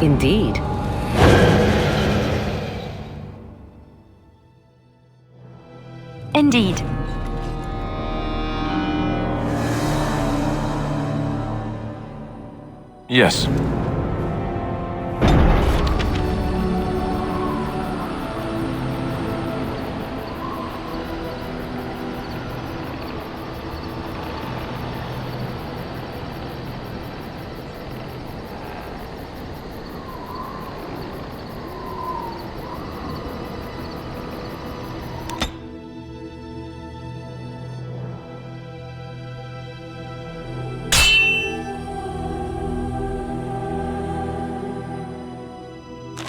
Indeed. Indeed. Yes.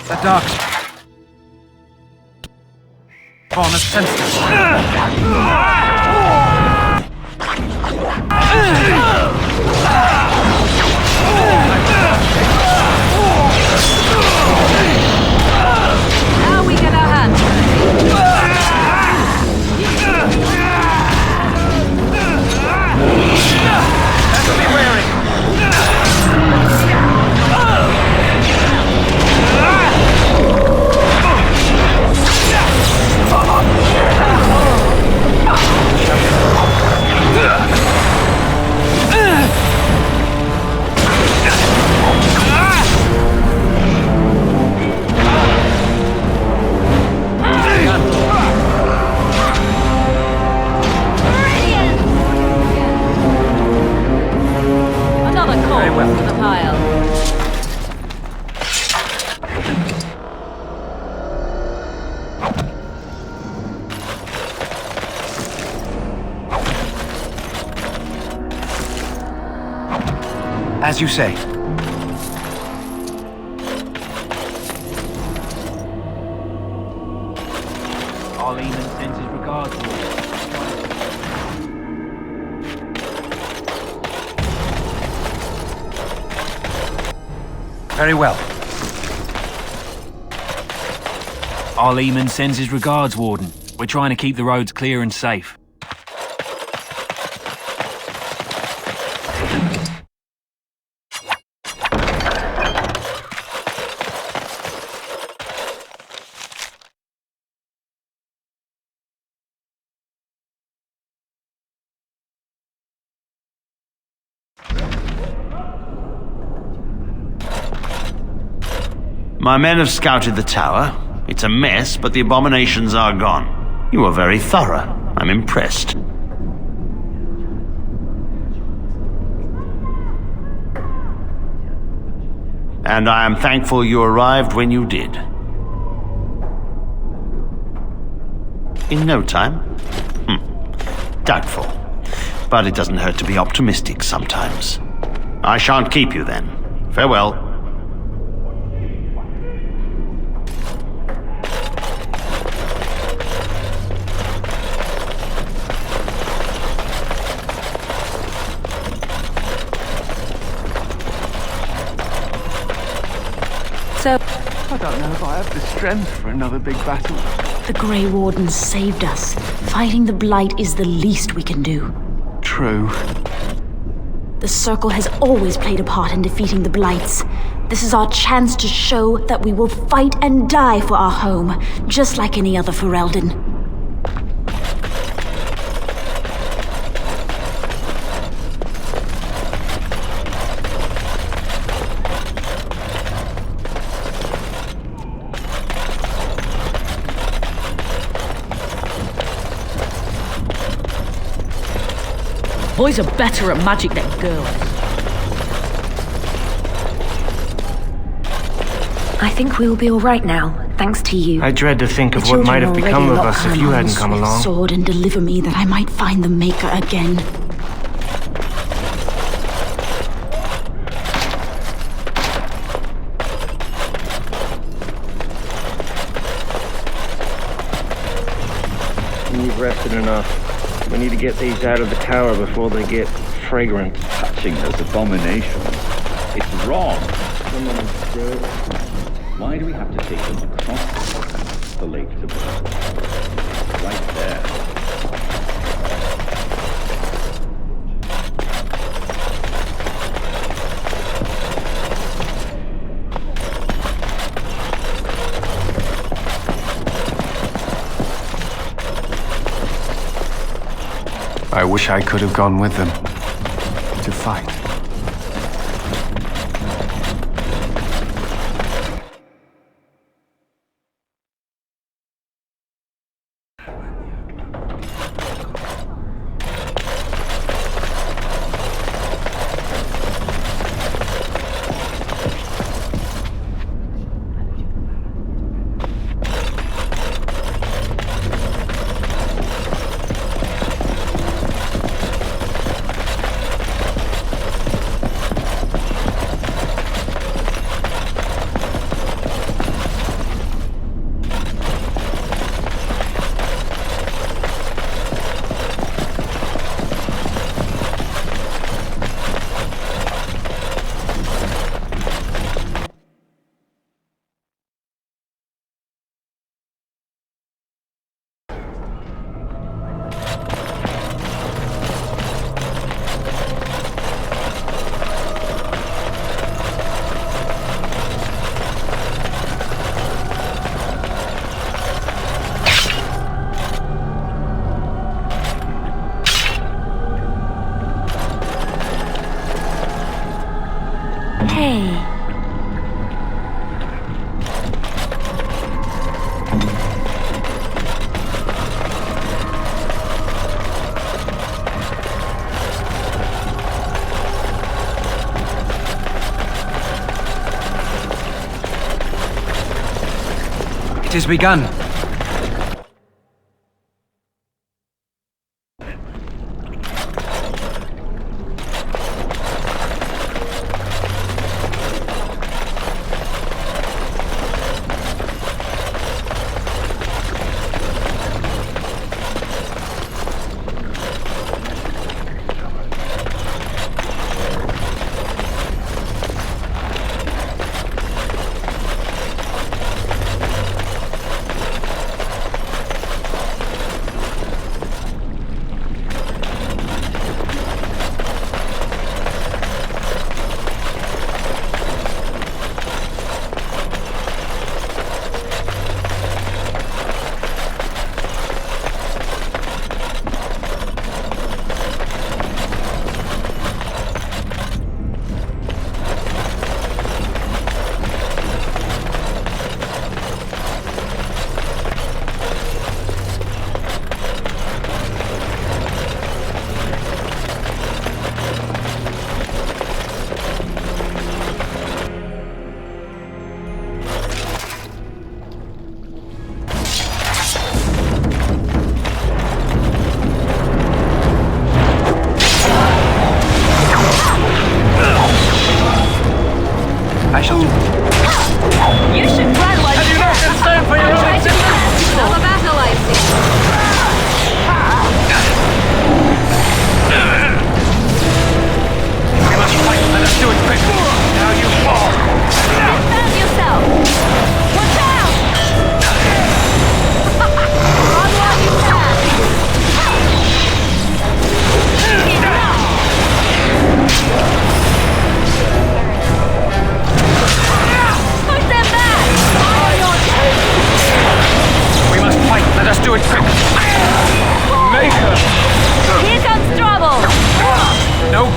The dark spawn has sensed Now we get our hands as you say. Arlene sends his regards. Very well. Arlene sends his regards, Warden. We're trying to keep the roads clear and safe. My men have scouted the tower. It's a mess, but the abominations are gone. You were very thorough. I'm impressed. And I am thankful you arrived when you did. In no time? Doubtful. But it doesn't hurt to be optimistic sometimes. I shan't keep you then. Farewell. So, I don't know if I have the strength for another big battle. The Grey Warden saved us. Fighting the Blight is the least we can do. True. The Circle has always played a part in defeating the Blights. This is our chance to show that we will fight and die for our home, just like any other Ferelden. Boys are better at magic than girls. I think we'll be all right now, thanks to you. I dread to think of The what might have children become of already us lock if you Hermann's hadn't come along. sword and deliver me that I might find the Maker again. You've rested enough. We need to get these out of the tower before they get fragrant. Touching those abominations. It's wrong. Why do we have to take them across the lake to Bölüm? Right there. I wish I could have gone with them to fight. It has begun.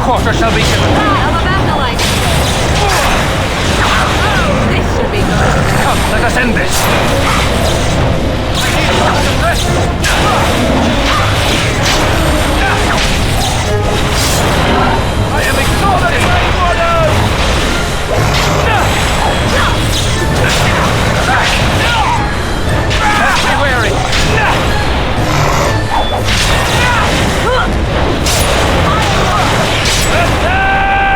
quarter shall be given. This should be good. Come, let us end this. I am exhausted. Back. Be wary. Attack!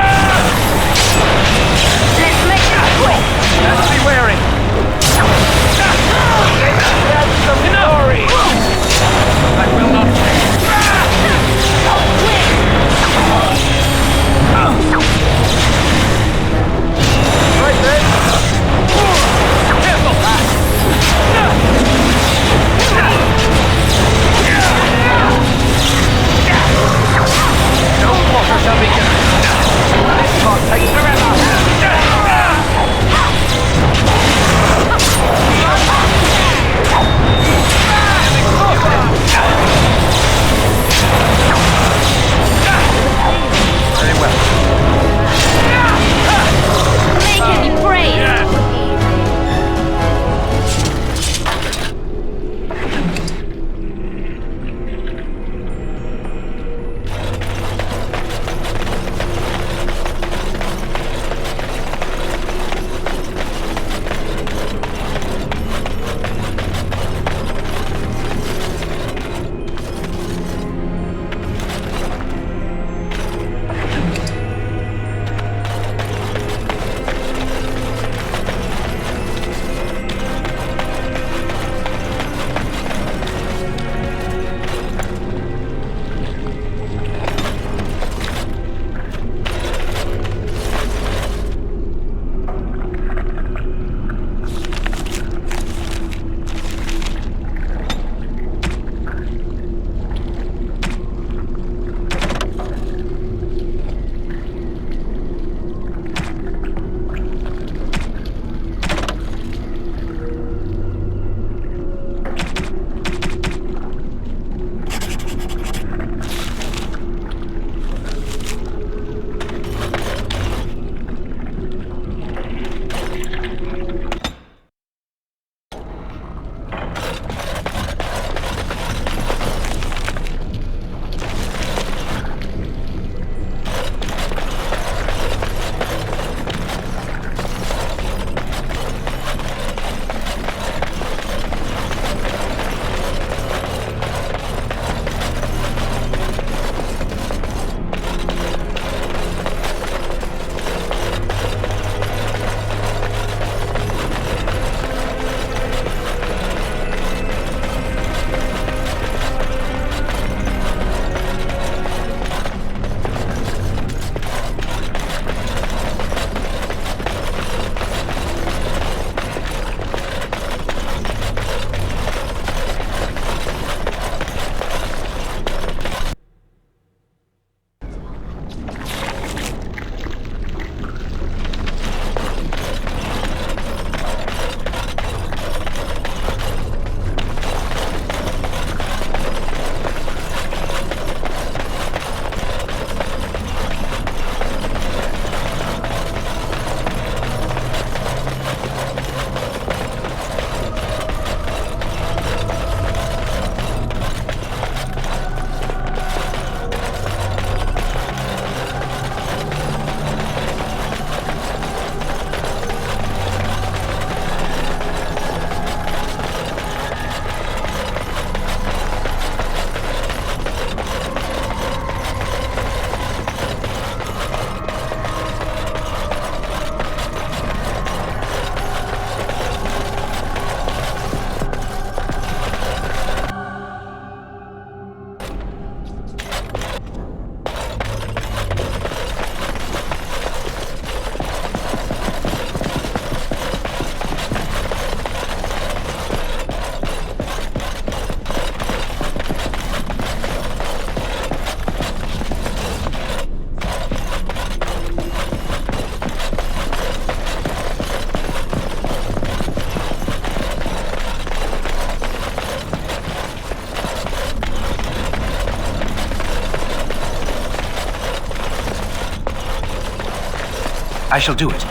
I shall do it.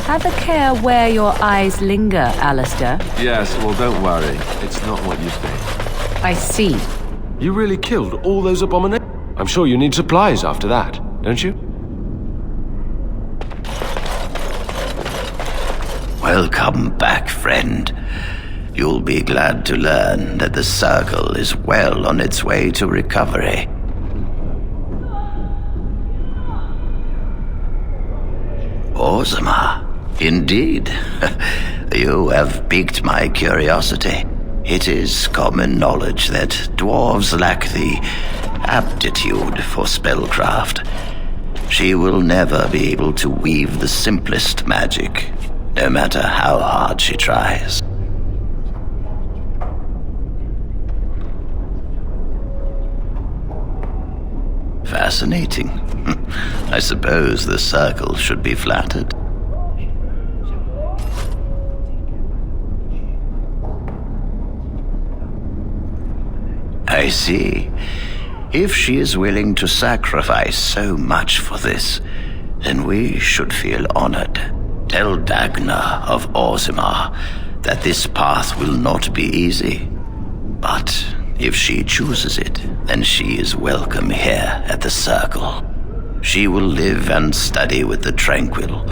Have a care where your eyes linger, Alistair. Yes, well, don't worry. It's not what you think. I see. You really killed all those abominations? I'm sure you need supplies after that, don't you? Welcome back, friend. You'll be glad to learn that the Circle is well on its way to recovery. Orzammar, indeed. You have piqued my curiosity. It is common knowledge that dwarves lack the aptitude for spellcraft. She will never be able to weave the simplest magic, no matter how hard she tries. Fascinating. I suppose the Circle should be flattered. I see. If she is willing to sacrifice so much for this, then we should feel honored. Tell Dagna of Orzammar that this path will not be easy. But if she chooses it, then she is welcome here at the Circle. She will live and study with the Tranquil,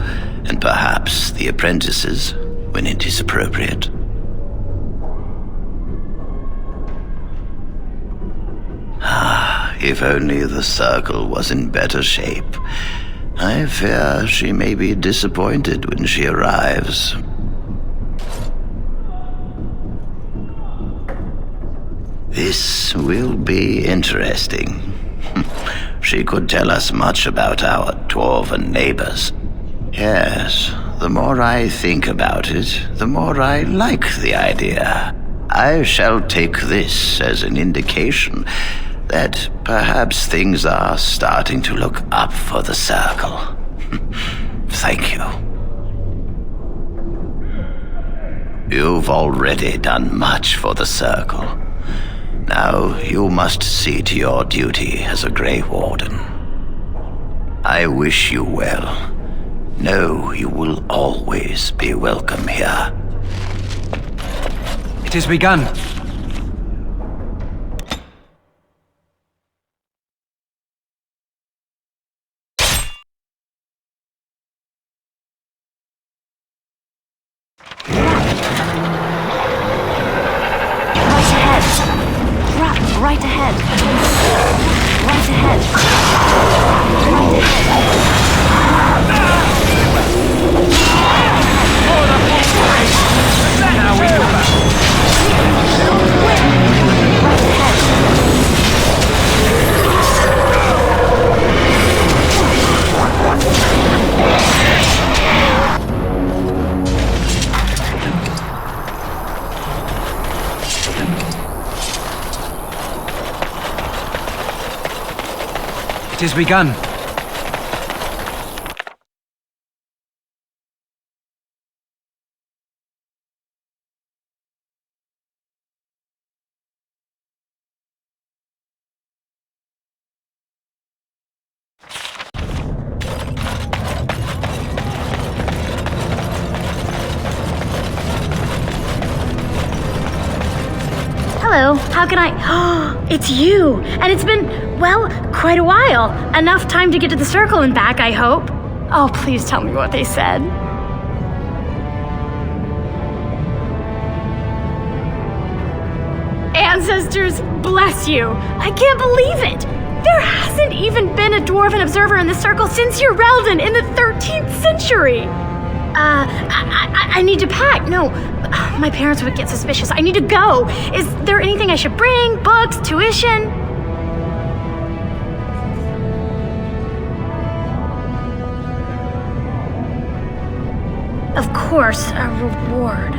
and perhaps the apprentices, when it is appropriate. If only the Circle was in better shape. I fear she may be disappointed when she arrives. This will be interesting. She could tell us much about our dwarven neighbors. Yes, the more I think about it, the more I like the idea. I shall take this as an indication that perhaps things are starting to look up for the Circle. Thank you. You've already done much for the Circle. Now you must see to your duty as a Grey Warden. I wish you well. Know you will always be welcome here. It has begun. Right ahead. Right ahead. Right ahead. Now we go back. It has begun. Hello, how can I... It's you! And it's been, well, quite a while. Enough time to get to the Circle and back, I hope. Oh, please tell me what they said. Ancestors, bless you! I can't believe it! There hasn't even been a dwarven observer in the circle since Urelden in the 13th century! I need to pack. No, my parents would get suspicious. I need to go. Is there anything I should bring? Books? Tuition? Of course, a reward.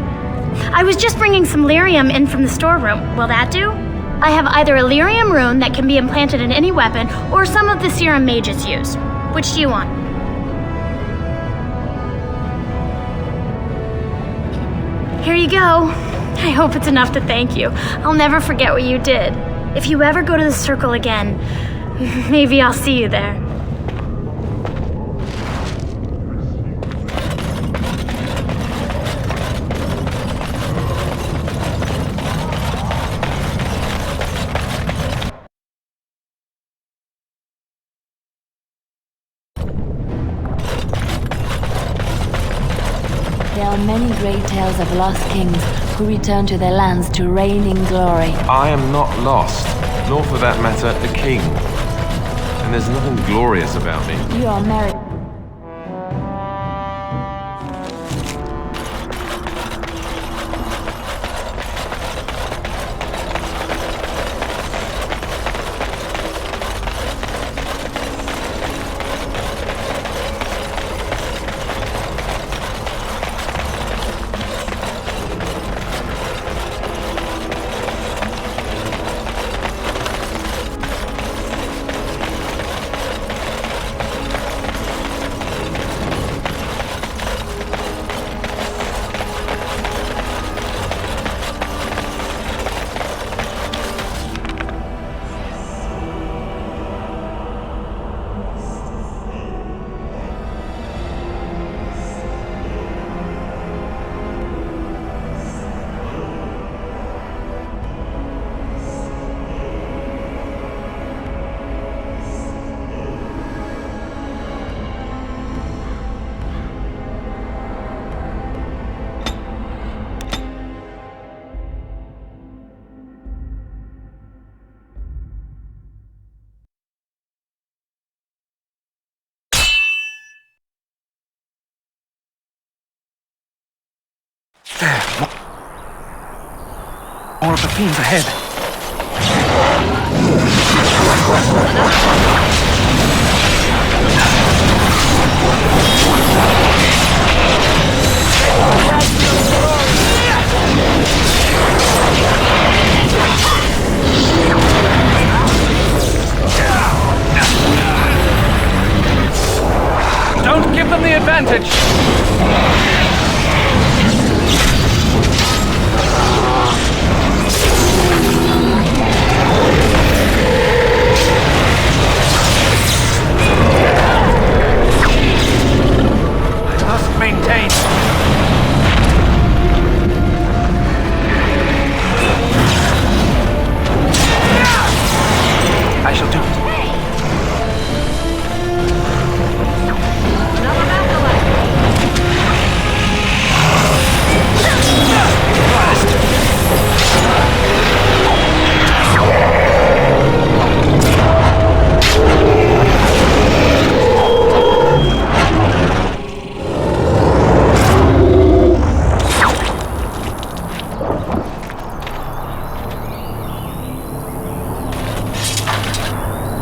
I was just bringing some lyrium in from the storeroom. Will that do? I have either a lyrium rune that can be implanted in any weapon, or some of the serum mages use. Which do you want? Here you go. I hope it's enough to thank you. I'll never forget what you did. If you ever go to the circle again, maybe I'll see you there. There are many great tales of lost kings who return to their lands to reign in glory. I am not lost, nor for that matter, a king. And there's nothing glorious about me. You are married. There. More of the fiends ahead. Don't give them the advantage! Maintain. I shall do it.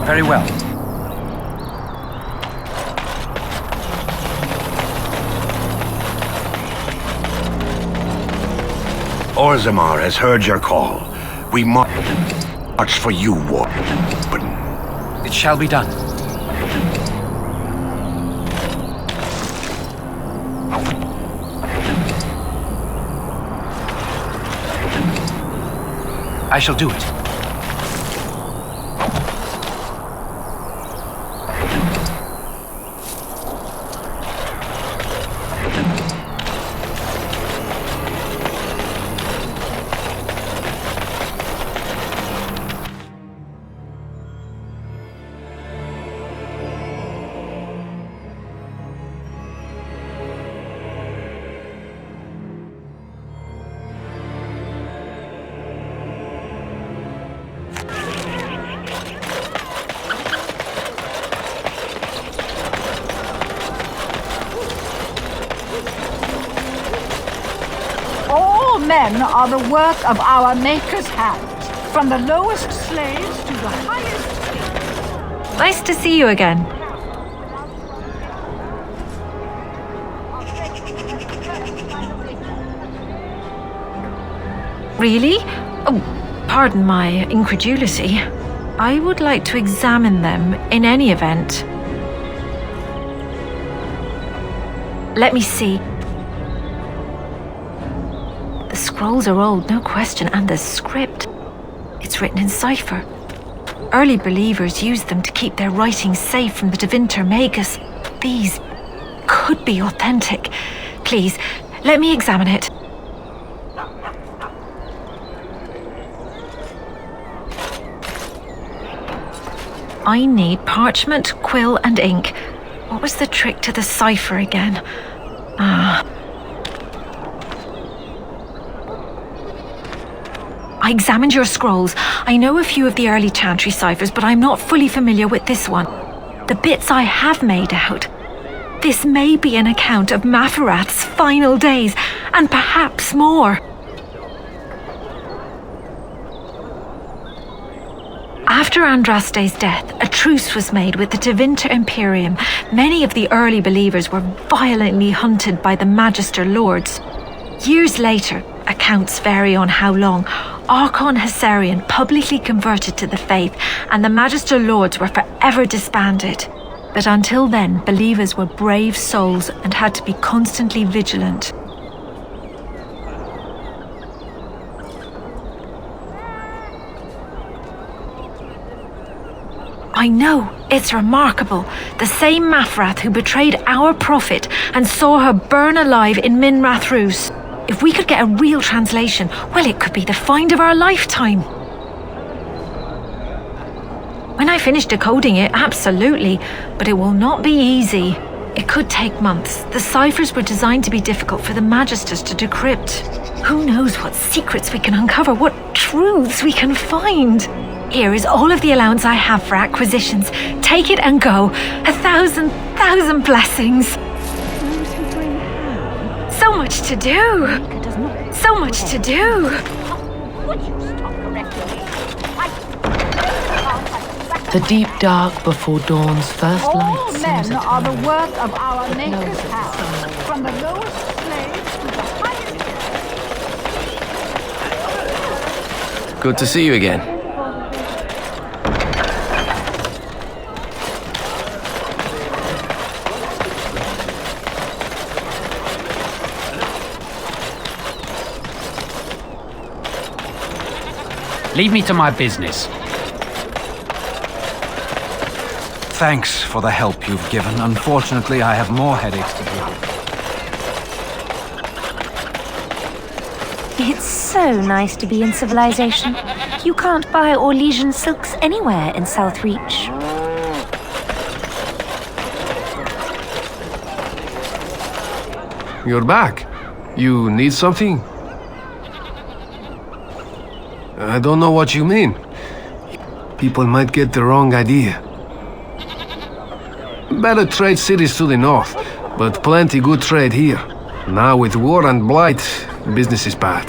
Very well. Orzammar has heard your call. We march for you, Warden. It shall be done. I shall do it. men are the work of our Maker's hands, from the lowest slaves to the highest. Nice to see you again. Really? Oh, pardon my incredulity. I would like to examine them in any event. Let me see. The scrolls are old, no question, and the script. It's written in cipher. Early believers used them to keep their writings safe from the Devinter Magus. These could be authentic. Please, let me examine it. I need parchment, quill, and ink. What was the trick to the cipher again? I examined your scrolls. I know a few of the early chantry ciphers, but I'm not fully familiar with this one. The bits I have made out. This may be an account of Maferath's final days, and perhaps more. After Andraste's death, a truce was made with the Devinter Imperium. Many of the early believers were violently hunted by the Magister Lords. Years later, accounts vary on how long, Archon Hessarian publicly converted to the faith, and the Magister Lords were forever disbanded. But until then, believers were brave souls and had to be constantly vigilant. I know, it's remarkable. The same Maferath who betrayed our prophet and saw her burn alive in Minrath Rus. If we could get a real translation, well, it could be the find of our lifetime. When I finish decoding it, absolutely, but it will not be easy. It could take months. The ciphers were designed to be difficult for the Magisters to decrypt. Who knows what secrets we can uncover, what truths we can find. Here is all of the allowance I have for acquisitions. Take it and go. 1,000 blessings. So much to do. So much to do. The deep dark before dawn's first light All seems men eternal. are the work of our Maker's hands, from the lowest slaves to the highest. Good to see you again. Leave me to my business. Thanks for the help you've given. Unfortunately, I have more headaches to deal with. It's so nice to be in civilization. You can't buy Orlesian silks anywhere in Southreach. You're back. You need something? I don't know what you mean. People might get the wrong idea. Better trade cities to the north, but plenty good trade here. Now with war and blight, business is bad.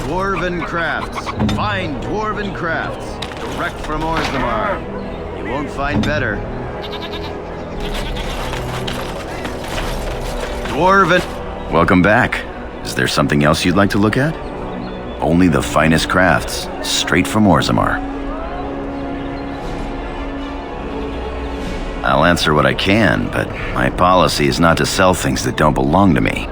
Dwarven crafts. Fine dwarven crafts. Direct from Orzammar. You won't find better. Dwarven. Welcome back. Is there something else you'd like to look at? Only the finest crafts, straight from Orzammar. I'll answer what I can, but my policy is not to sell things that don't belong to me.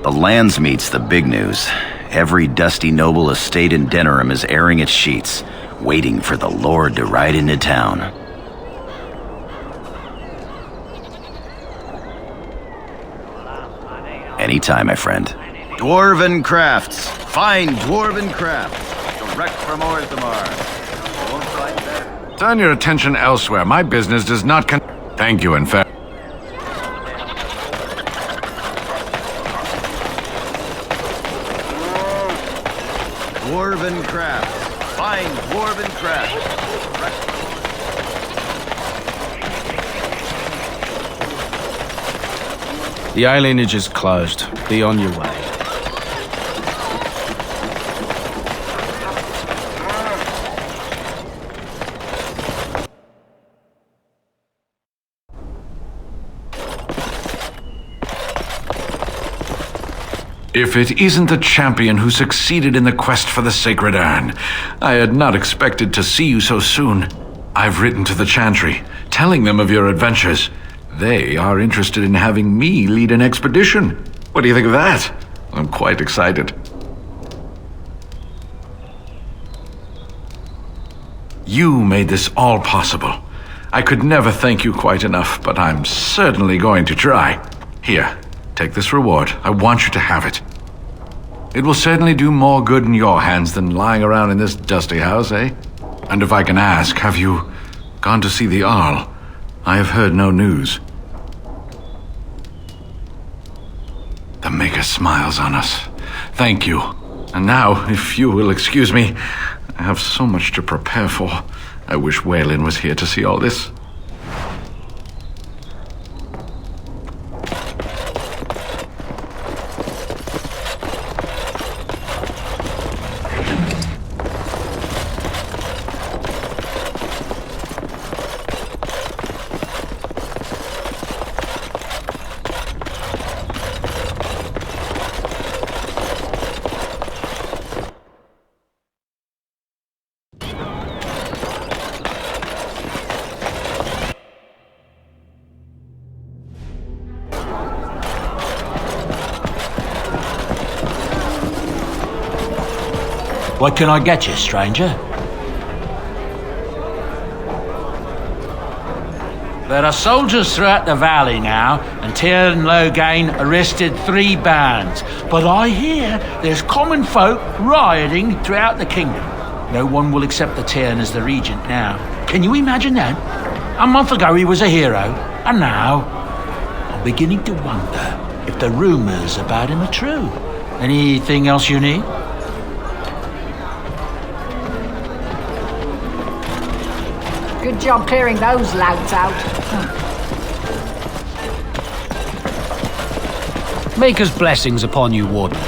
The Landsmeet's the big news. Every dusty noble estate in Denerim is airing its sheets, waiting for the Lord to ride into town. Anytime, my friend. Dwarven crafts. Fine dwarven crafts. Direct from Orzammar. You won't find better. Turn your attention elsewhere. My business does not Thank you, in fact. Dwarven crafts. fine dwarven craft. The alienage is closed. Be on your way. If it isn't the champion who succeeded in the quest for the Sacred Urn, I had not expected to see you so soon. I've written to the Chantry, telling them of your adventures. They are interested in having me lead an expedition. What do you think of that? I'm quite excited. You made this all possible. I could never thank you quite enough, but I'm certainly going to try. Here, take this reward. I want you to have it. It will certainly do more good in your hands than lying around in this dusty house, eh? And if I can ask, have you gone to see the Arl? I have heard no news. The Maker smiles on us. Thank you. And now, if you will excuse me, I have so much to prepare for. I wish Waylon was here to see all this. What can I get you, stranger? There are soldiers throughout the valley now, and Tyr and Loghain arrested 3 bands. But I hear there's common folk rioting throughout the kingdom. No one will accept the Tyrn as the regent now. Can you imagine that? A month ago he was a hero, and now I'm beginning to wonder if the rumors about him are true. Anything else you need? Good job clearing those louts out. Maker's blessings upon you, Warden.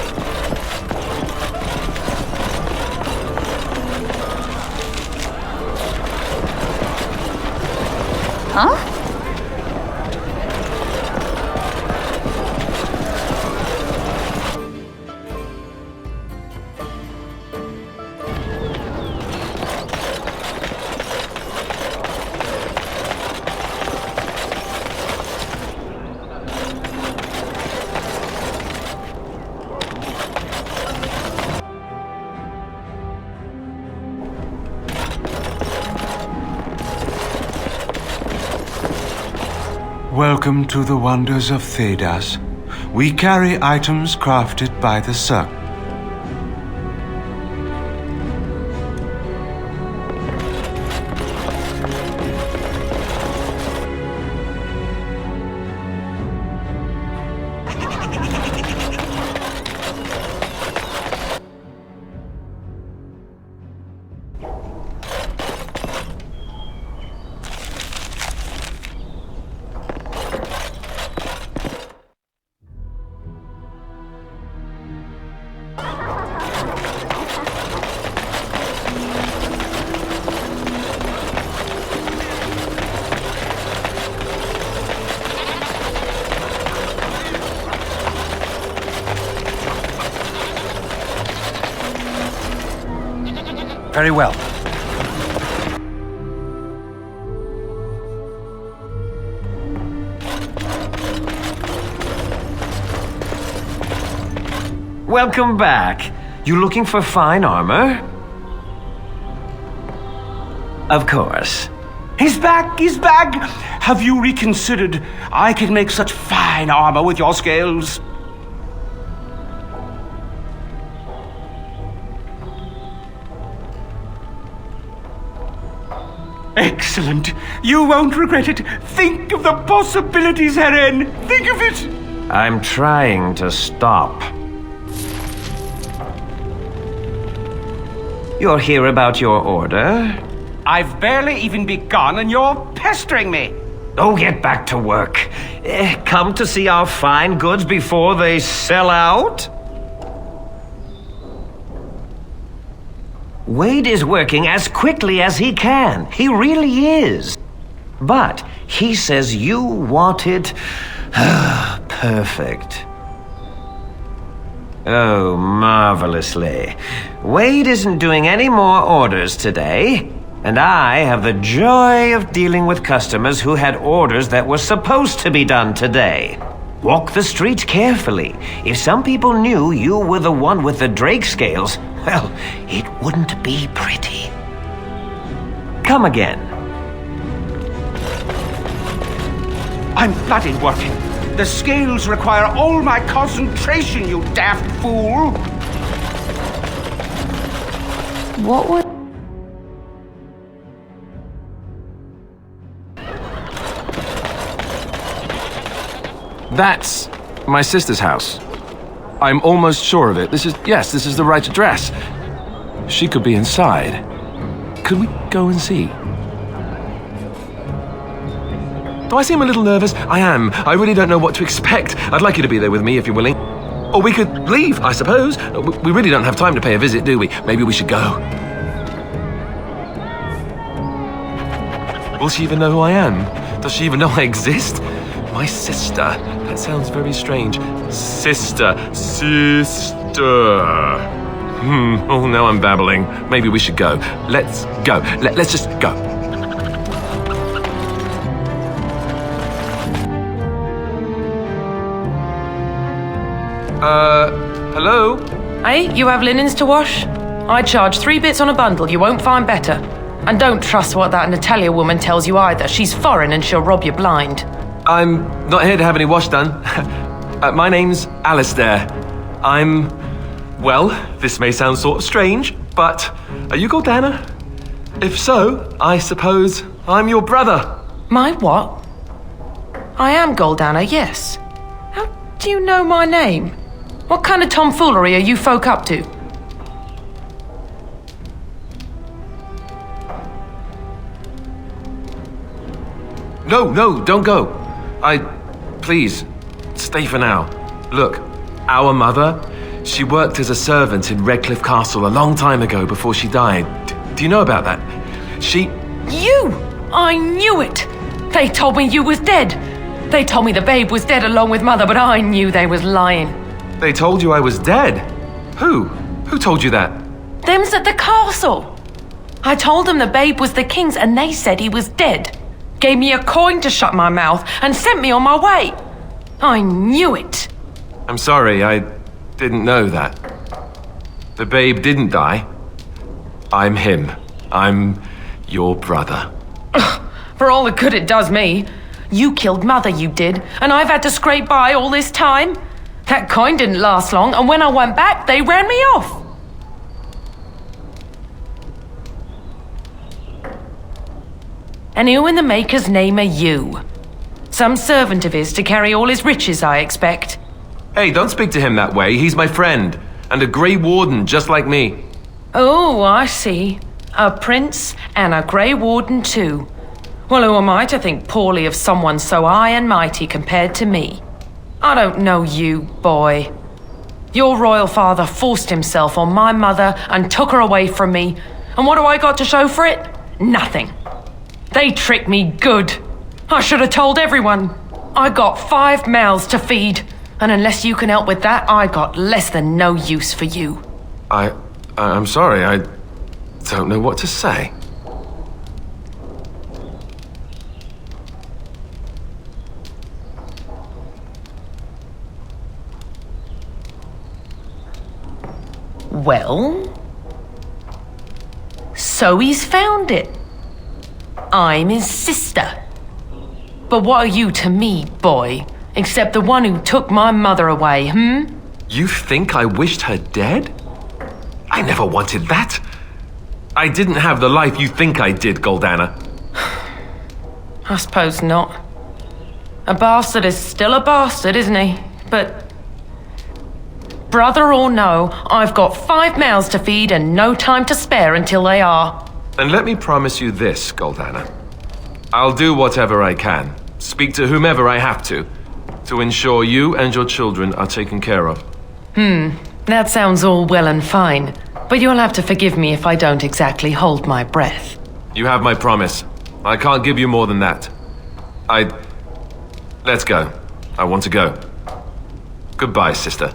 Huh? Welcome to the wonders of Thedas. We carry items crafted by the Circle. Very well. Welcome back. You looking for fine armor? Of course. He's back! He's back! Have you reconsidered? I can make such fine armor with your scales. Excellent. You won't regret it. Think of the possibilities, Heren. Think of it. I'm trying to stop. You're here about your order? I've barely even begun and you're pestering me. Oh, get back to work. Come to see our fine goods before they sell out? Wade is working as quickly as he can. He really is. But he says you want it perfect. Oh, marvelously. Wade isn't doing any more orders today, and I have the joy of dealing with customers who had orders that were supposed to be done today. Walk the streets carefully. If some people knew you were the one with the drake scales, well, it wouldn't be pretty. Come again. I'm bloody working. The scales require all my concentration, you daft fool! What would... That's my sister's house. I'm almost sure of it. This is the right address. She could be inside. Could we go and see? Do I seem a little nervous? I am. I really don't know what to expect. I'd like you to be there with me if you're willing. Or we could leave, I suppose. We really don't have time to pay a visit, do we? Maybe we should go. Will she even know who I am? Does she even know I exist? My sister. That sounds very strange. Sister. Oh, now I'm babbling. Maybe we should go. Let's go. Let's just go. Hello? Hey, you have linens to wash? I charge 3 bits on a bundle, you won't find better. And don't trust what that Natalia woman tells you either. She's foreign and she'll rob you blind. I'm not here to have any wash done. My name's Alistair. Well, this may sound sort of strange, but are you Goldana? If so, I suppose I'm your brother. My what? I am Goldana, yes. How do you know my name? What kind of tomfoolery are you folk up to? No, don't go. Please, stay for now. Look, our mother, she worked as a servant in Redcliffe Castle a long time ago before she died. Do you know about that? You! I knew it! They told me you was dead. They told me the babe was dead along with mother, but I knew they was lying. They told you I was dead? Who? Who told you that? Them's at the castle. I told them the babe was the king's and they said he was dead. Gave me a coin to shut my mouth and sent me on my way. I knew it. I'm sorry, I didn't know that. The babe didn't die. I'm him. I'm your brother. For all the good it does me. You killed mother, you did, and I've had to scrape by all this time. That coin didn't last long, and when I went back, they ran me off. And who in the Maker's name are you? Some servant of his to carry all his riches, I expect. Hey, don't speak to him that way. He's my friend, and a Grey Warden just like me. Oh, I see. A prince and a Grey Warden too. Well, who am I to think poorly of someone so high and mighty compared to me? I don't know you, boy. Your royal father forced himself on my mother and took her away from me. And what do I got to show for it? Nothing. They tricked me good. I should have told everyone. I got 5 mouths to feed. And unless you can help with that, I got less than no use for you. I'm sorry, I don't know what to say. Well, so he's found it. I'm his sister. But what are you to me, boy, except the one who took my mother away, You think I wished her dead? I never wanted that. I didn't have the life you think I did, Goldana. I suppose not. A bastard is still a bastard, isn't he? But Brother or no, I've got 5 mouths to feed and no time to spare until they are. And let me promise you this, Goldana. I'll do whatever I can, speak to whomever I have to ensure you and your children are taken care of. That sounds all well and fine, but you'll have to forgive me if I don't exactly hold my breath. You have my promise. I can't give you more than that. Let's go. I want to go. Goodbye, sister.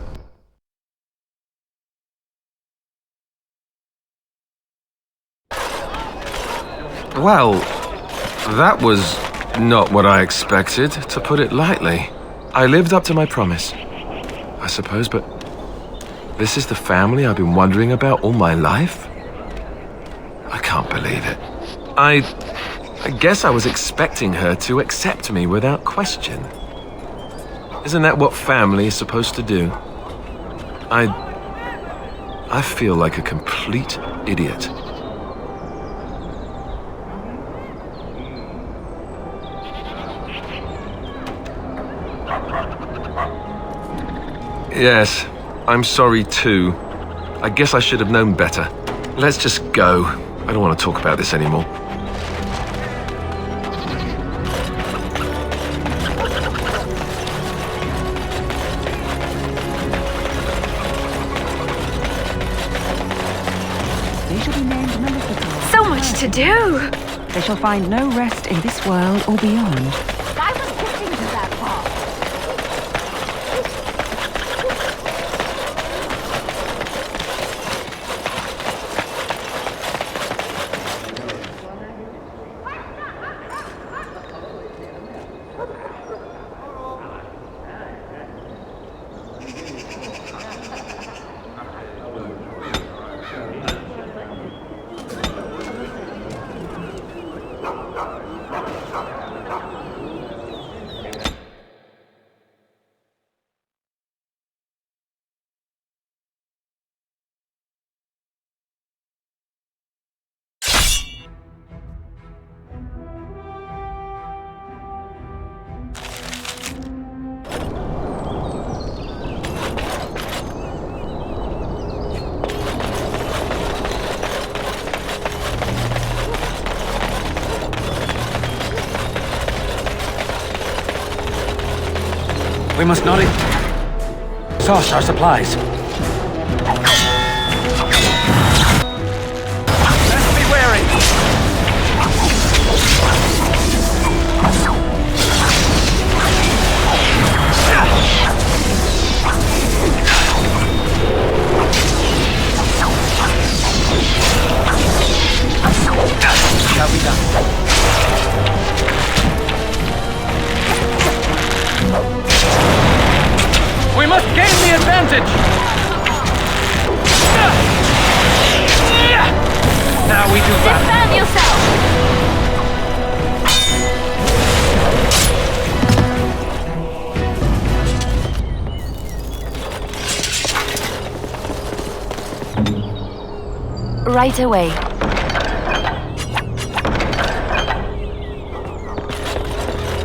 Well, that was not what I expected, to put it lightly. I lived up to my promise, I suppose, but this is the family I've been wondering about all my life? I can't believe it. I guess I was expecting her to accept me without question. Isn't that what family is supposed to do? I feel like a complete idiot. Yes, I'm sorry too. I guess I should have known better. Let's just go. I don't want to talk about this anymore. They shall be named Maleficent. So much to do! They shall find no rest in this world or beyond. I was getting to that part. We must not exhaust our supplies. Let's be wary. Shall be done. We must gain the advantage! Now we do battle. Defend yourself! Right away.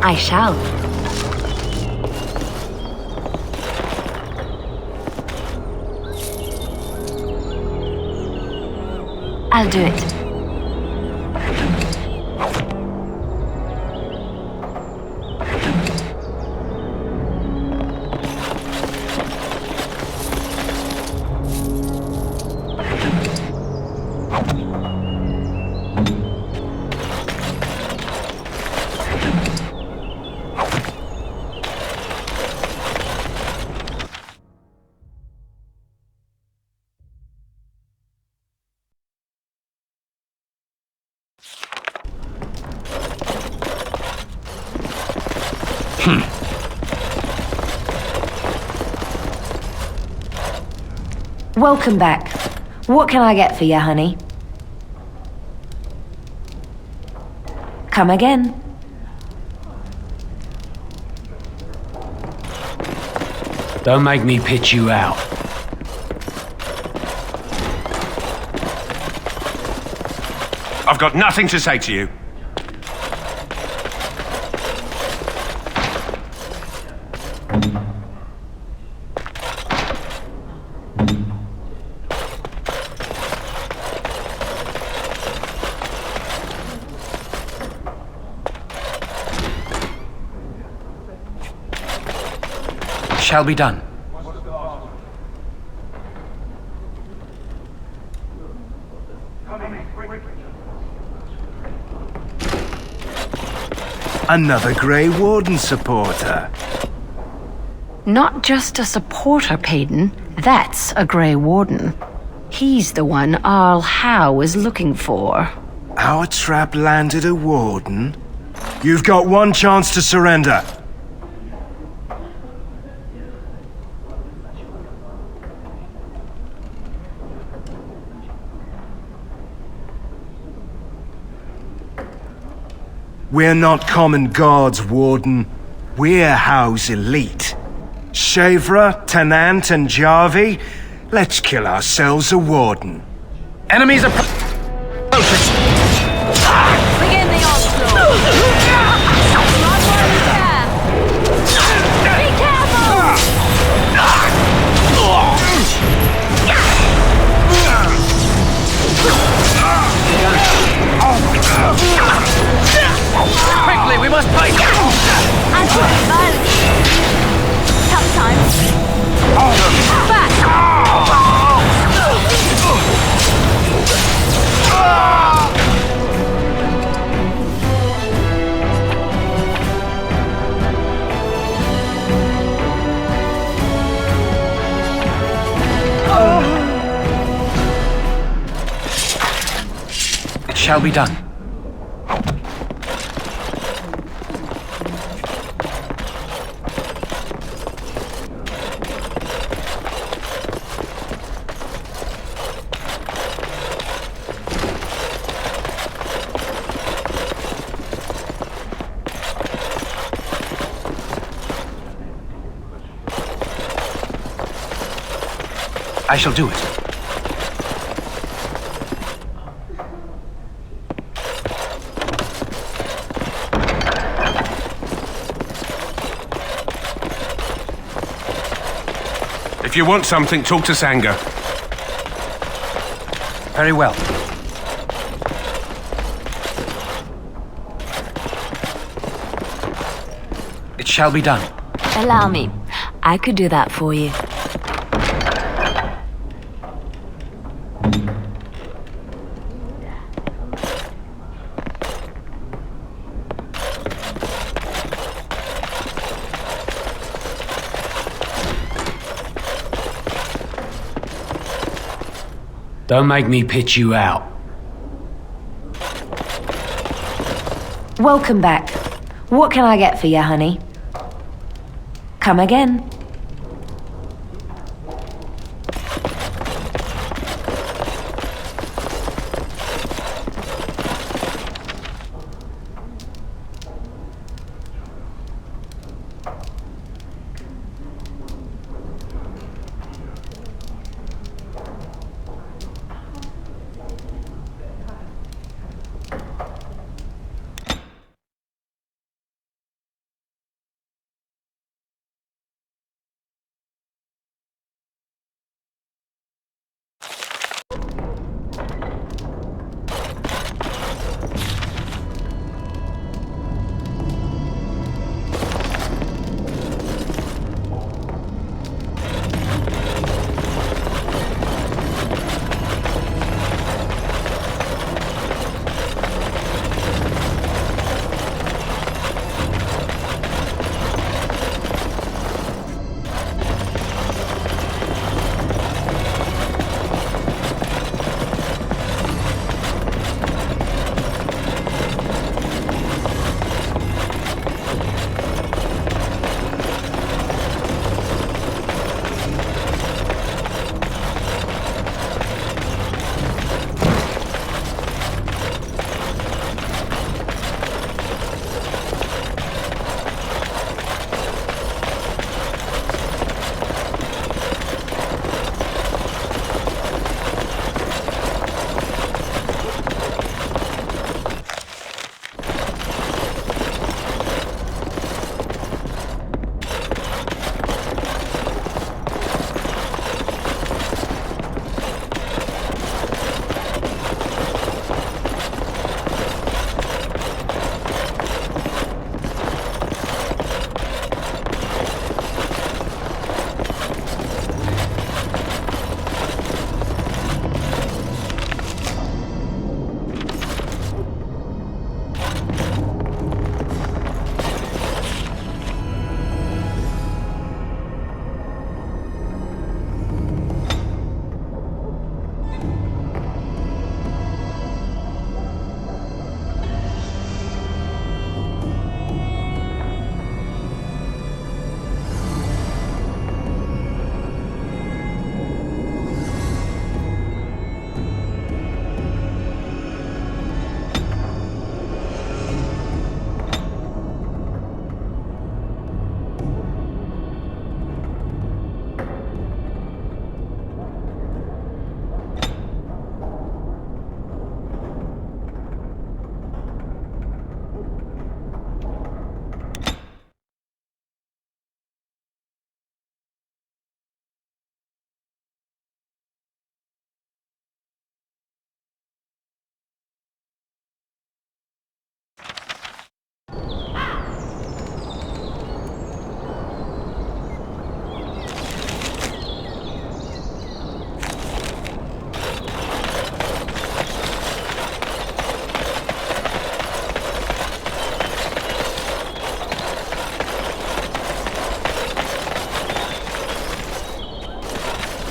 I shall. I'll do it. Welcome back. What can I get for you, honey? Come again. Don't make me pitch you out. I've got nothing to say to you. shall be done. Another Grey Warden supporter. Not just a supporter, Payton. That's a Grey Warden. He's the one Arl Howe is looking for. Our trap landed a Warden? You've got one chance to surrender. We're not common guards, Warden. We're Howe's elite. Shavra, Tennant, and Jarvie, let's kill ourselves a Warden. Enemies approaching! Begin the onslaught! Be careful! Quickly, we must fight! Violence. Tough times. Back! It shall be done. I shall do it. If you want something, talk to Sanga. Very well. It shall be done. Allow me. I could do that for you. Don't make me pitch you out. Welcome back. What can I get for you, honey? Come again.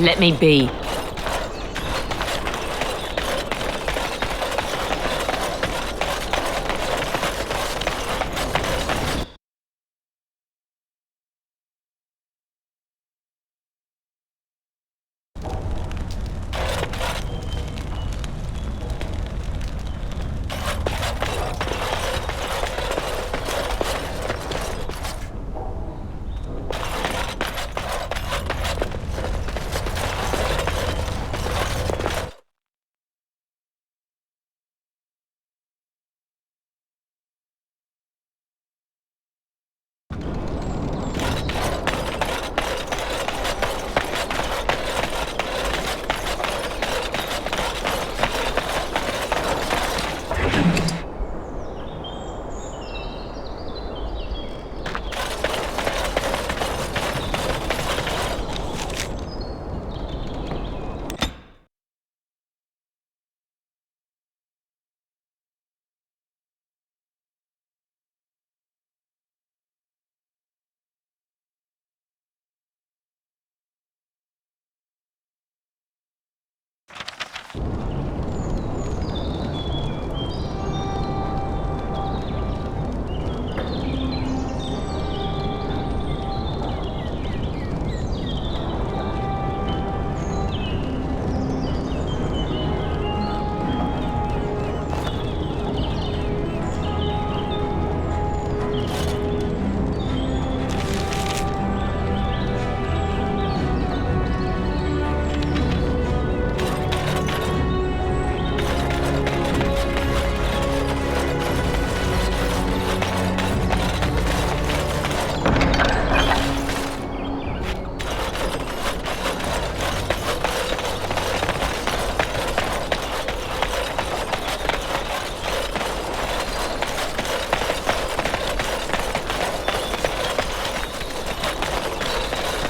Let me be.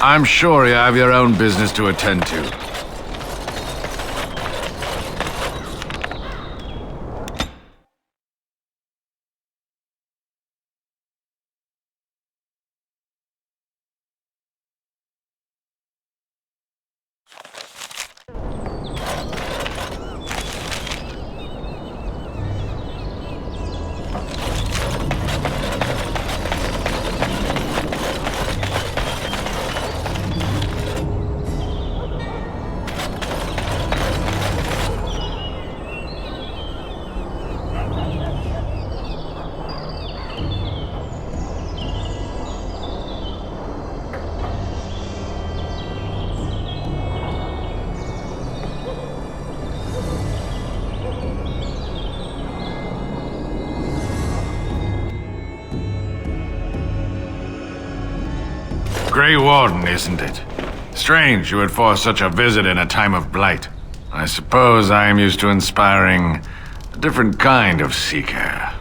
I'm sure you have your own business to attend to. Grey Warden, isn't it? Strange you would force such a visit in a time of blight. I suppose I am used to inspiring a different kind of seeker.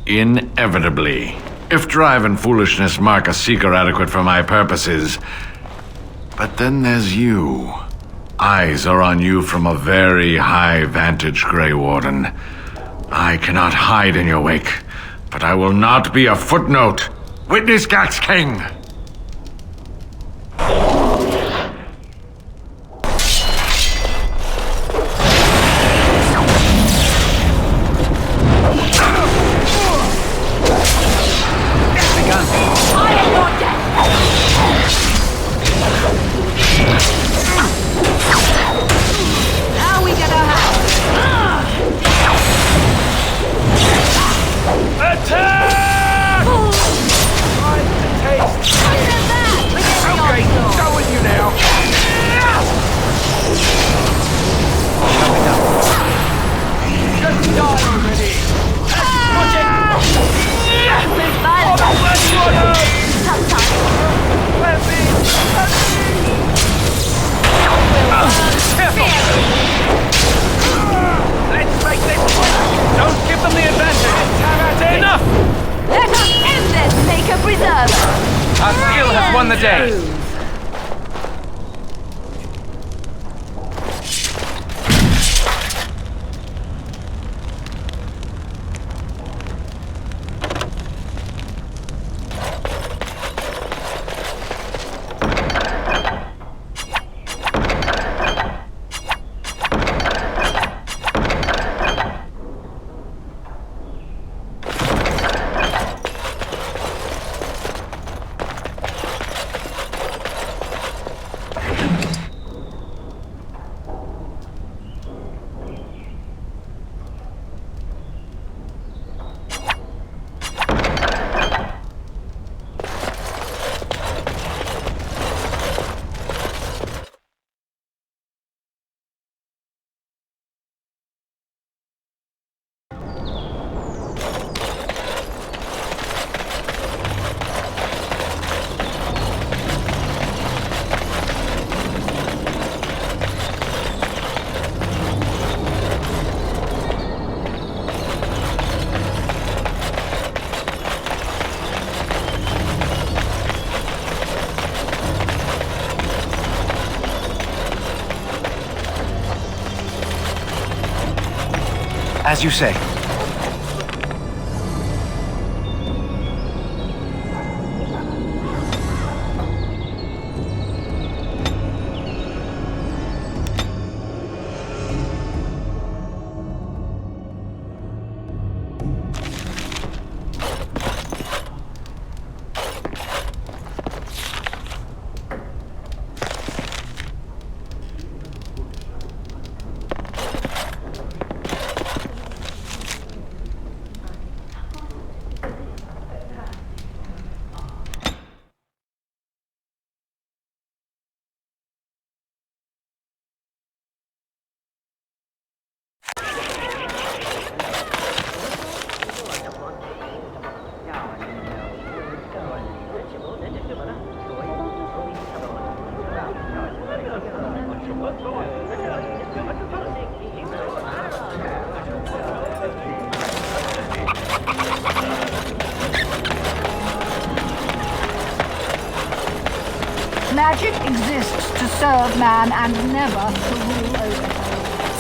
Inevitably. If drive and foolishness mark a seeker adequate for my purposes. But then there's you. Eyes are on you from a very high vantage, Grey Warden. I cannot hide in your wake, but I will not be a footnote. Witness Gax King! As you say. Magic exists to serve man and never to rule over him.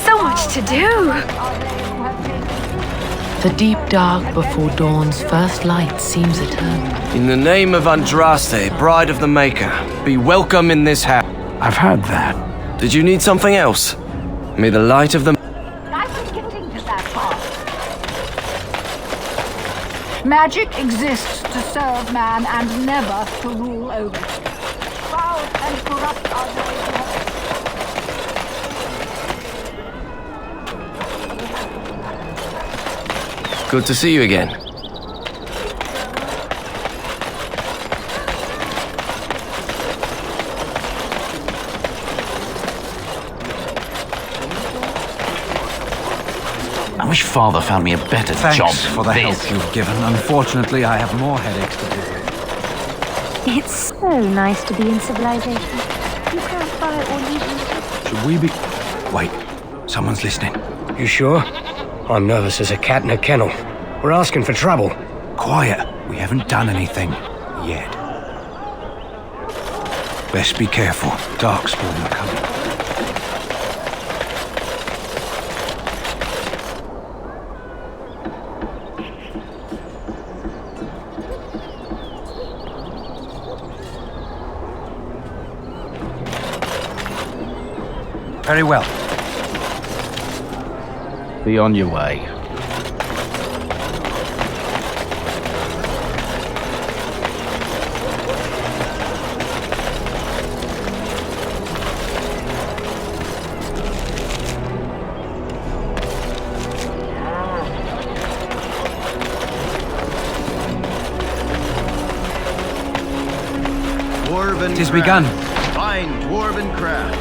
So much to do! The deep dark before dawn's first light seems eternal. In the name of Andraste, bride of the Maker, be welcome in this house. I've heard that. Did you need something else? May the light of the... I was getting to that part. Magic exists to serve man and never to rule over him. Proud and corrupt are they. Good to see you again. I wish Father found me a better Thanks job for the than help this. you've given. Unfortunately, I have more headaches to deal with. It's so nice to be in civilization. You can't buy or leave. Should we be... Wait, someone's listening. You sure? I'm nervous as a cat in a kennel. We're asking for trouble. Quiet. We haven't done anything. Yet. Best be careful. Darkspawn are coming. Very well. Be on your way. Dwarven Tis craft. begun. Fine dwarven craft.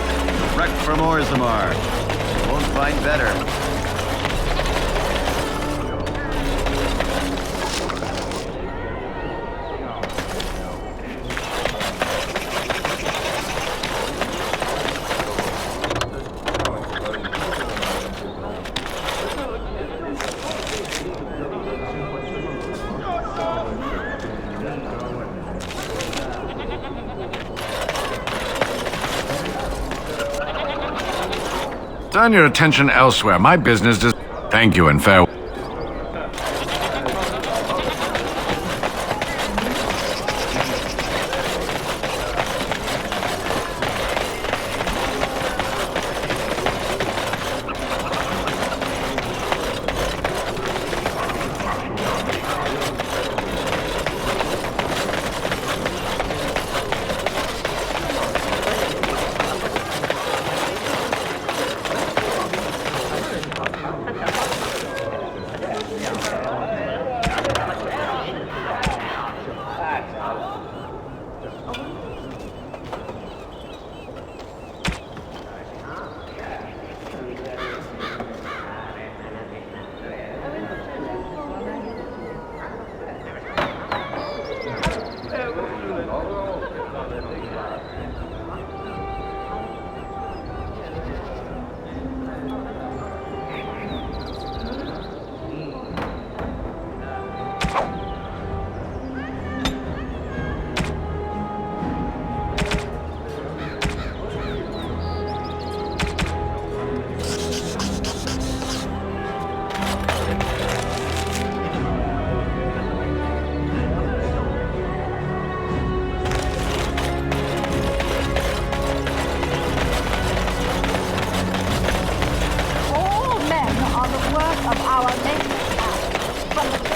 Wrecked from Orzammar. Won't find better. Turn your attention elsewhere. My business does... Thank you and farewell. our nameless path from the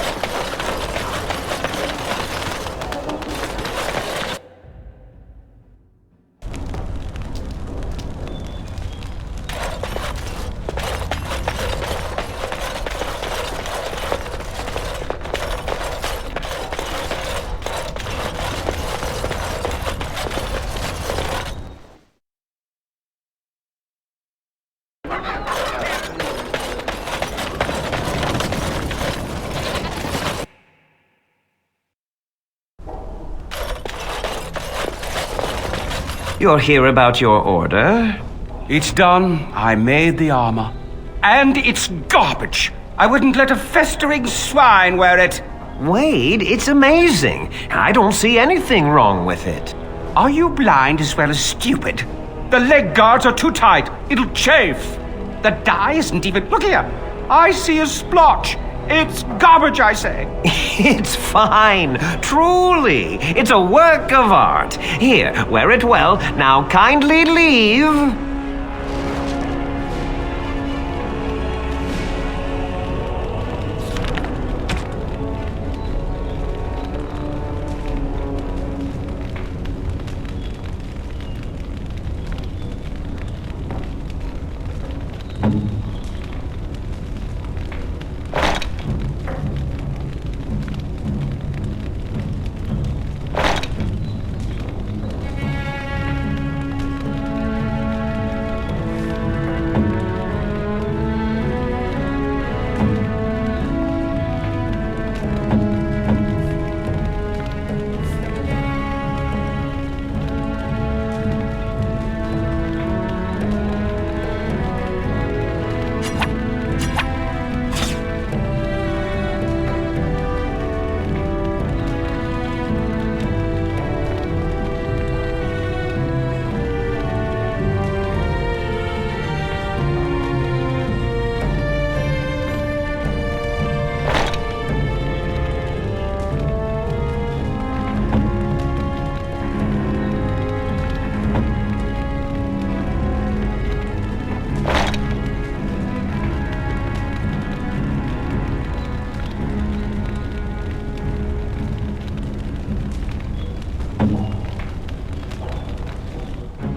You're here about your order? It's done. I made the armor. And it's garbage. I wouldn't let a festering swine wear it. Wade, it's amazing. I don't see anything wrong with it. Are you blind as well as stupid? The leg guards are too tight. It'll chafe. The dye isn't even... Look here. I see a splotch. It's garbage, I say. It's fine. Truly. It's a work of art. Here, wear it well. Now kindly leave.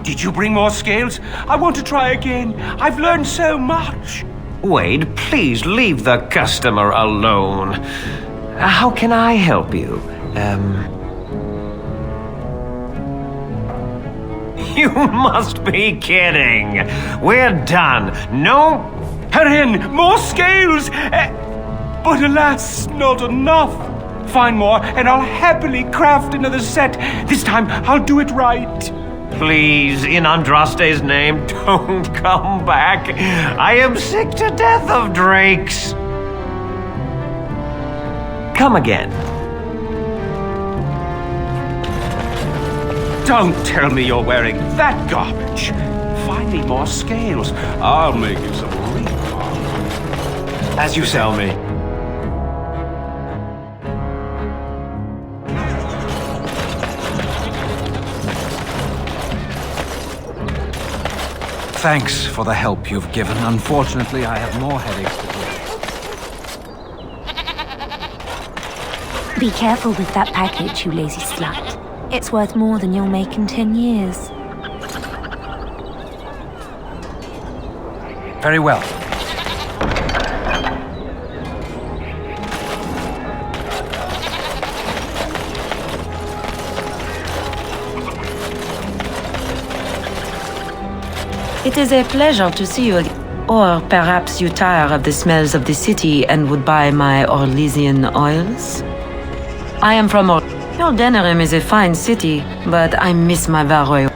Did you bring more scales? I want to try again. I've learned so much. Wade, please leave the customer alone. How can I help you? You must be kidding. We're done. No... Herein, more scales! But alas, not enough. Find more, and I'll happily craft another set. This time, I'll do it right. Please, in Andraste's name, don't come back. I am sick to death of drakes. Come again. Don't tell me you're wearing that garbage. Find me more scales. I'll make you some real armor. As you sell me. Thanks for the help you've given. Unfortunately, I have more headaches to deal with. Be careful with that package, you lazy slut. It's worth more than you'll make in 10 years. Very well. It is a pleasure to see you again. Or perhaps you tire of the smells of the city and would buy my Orlesian oils? I am from Your Denerim is a fine city, but I miss my Varoy.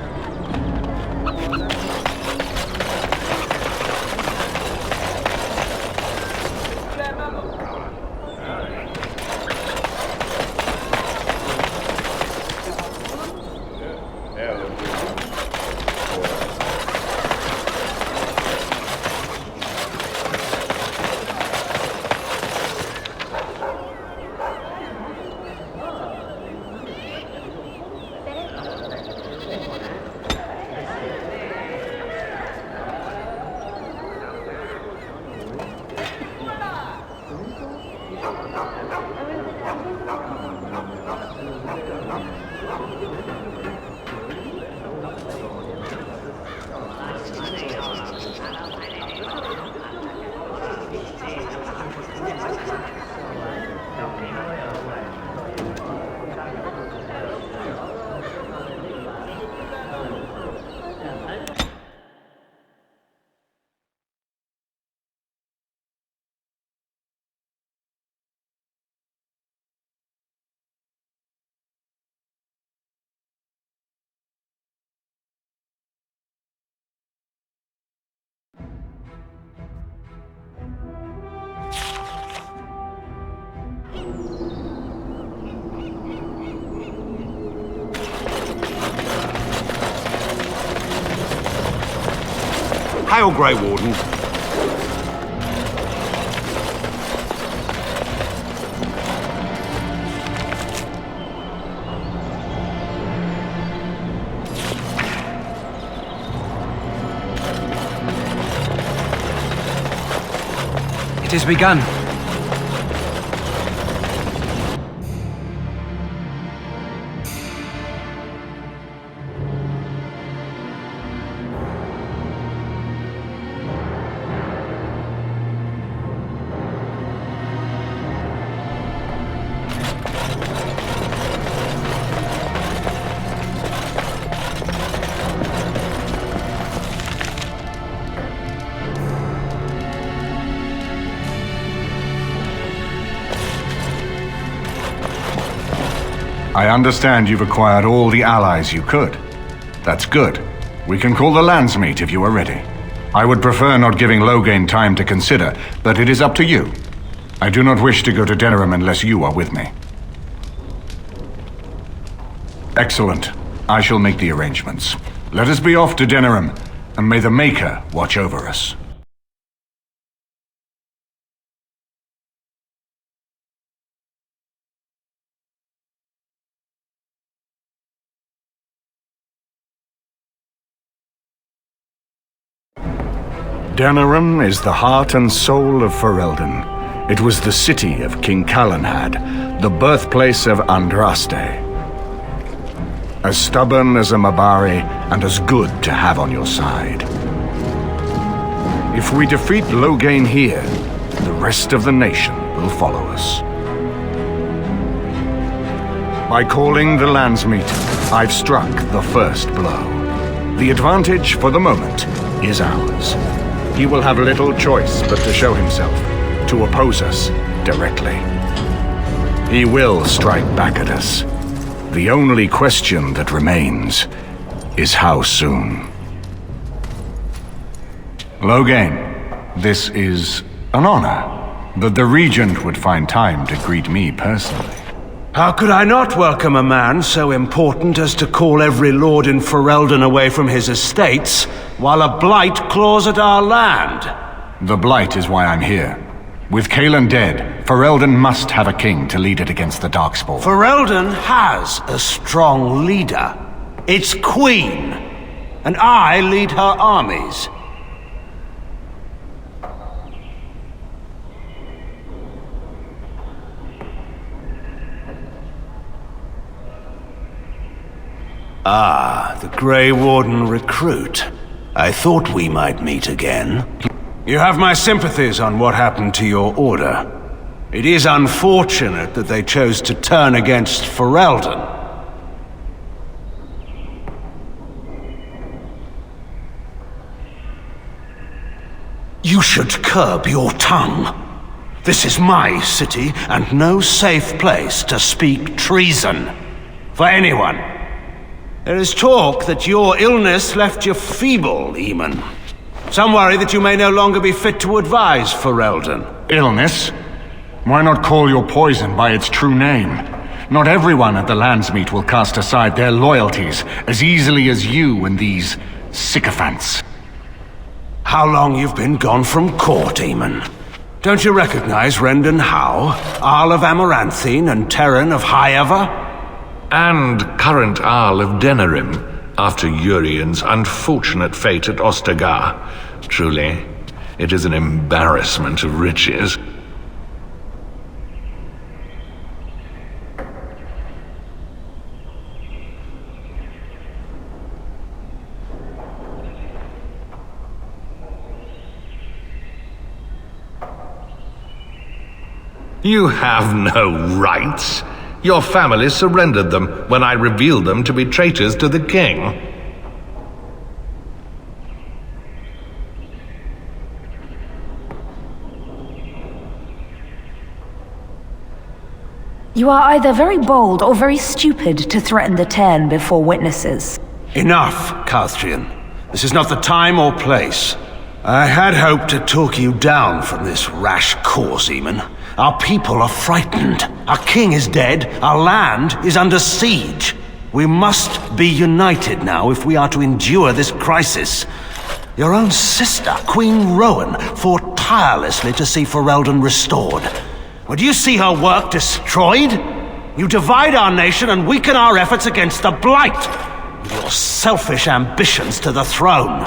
Hail, Grey Warden. It has begun. I understand you've acquired all the allies you could. That's good. We can call the Landsmeet if you are ready. I would prefer not giving Loghain time to consider, but it is up to you. I do not wish to go to Denerim unless you are with me. Excellent. I shall make the arrangements. Let us be off to Denerim, and may the Maker watch over us. Denerim is the heart and soul of Ferelden. It was the city of King Calanhad, the birthplace of Andraste. As stubborn as a Mabari, and as good to have on your side. If we defeat Loghain here, the rest of the nation will follow us. By calling the Landsmeet, I've struck the first blow. The advantage, for the moment, is ours. He will have little choice but to show himself, to oppose us directly. He will strike back at us. The only question that remains is how soon. Loghain, this is an honor, that the Regent would find time to greet me personally. How could I not welcome a man so important as to call every lord in Ferelden away from his estates, while a blight claws at our land? The blight is why I'm here. With Cailan dead, Ferelden must have a king to lead it against the Darkspawn. Ferelden has a strong leader. Its queen. And I lead her armies. Ah, the Grey Warden recruit. I thought we might meet again. You have my sympathies on what happened to your order. It is unfortunate that they chose to turn against Ferelden. You should curb your tongue. This is my city, and no safe place to speak treason. For anyone. There is talk that your illness left you feeble, Eamon. Some worry that you may no longer be fit to advise Ferelden. Illness? Why not call your poison by its true name? Not everyone at the Landsmeet will cast aside their loyalties as easily as you and these sycophants. How long you've been gone from court, Eamon? Don't you recognize Rendon Howe, Arl of Amaranthine, and Terran of Highever? And current Arl of Denerim, after Urien's unfortunate fate at Ostagar. Truly, it is an embarrassment of riches. You have no rights. Your family surrendered them when I revealed them to be traitors to the king. You are either very bold or very stupid to threaten the Ten before witnesses. Enough, Carthrian. This is not the time or place. I had hoped to talk you down from this rash course, Eamon. Our people are frightened. Our king is dead. Our land is under siege. We must be united now if we are to endure this crisis. Your own sister, Queen Rowan, fought tirelessly to see Ferelden restored. Would you see her work destroyed? You divide our nation and weaken our efforts against the Blight, with your selfish ambitions to the throne.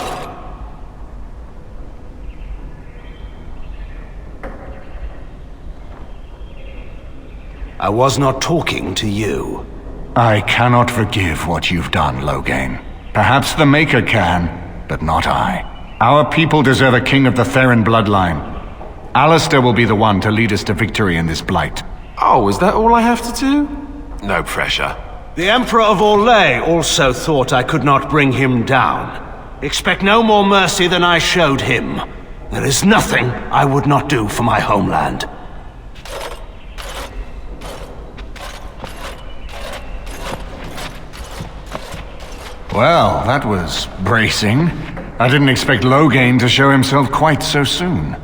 I was not talking to you. I cannot forgive what you've done, Loghain. Perhaps the Maker can, but not I. Our people deserve a king of the Theron bloodline. Alistair will be the one to lead us to victory in this Blight. Oh, is that all I have to do? No pressure. The Emperor of Orlais also thought I could not bring him down. Expect no more mercy than I showed him. There is nothing I would not do for my homeland. Well, that was bracing. I didn't expect Loghain to show himself quite so soon.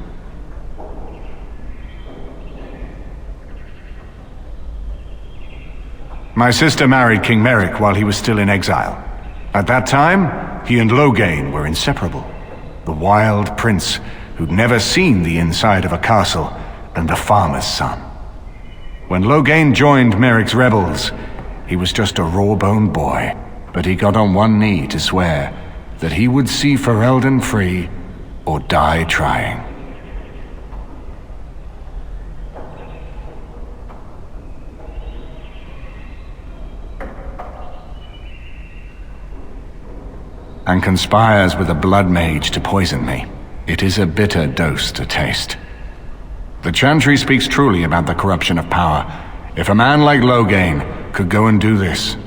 My sister married King Merrick while he was still in exile. At that time, he and Loghain were inseparable. The wild prince who'd never seen the inside of a castle and the farmer's son. When Loghain joined Merrick's rebels, he was just a raw-boned boy. But he got on one knee to swear that he would see Ferelden free or die trying. And conspires with a blood mage to poison me. It is a bitter dose to taste. The Chantry speaks truly about the corruption of power. If a man like Loghain could go and do this,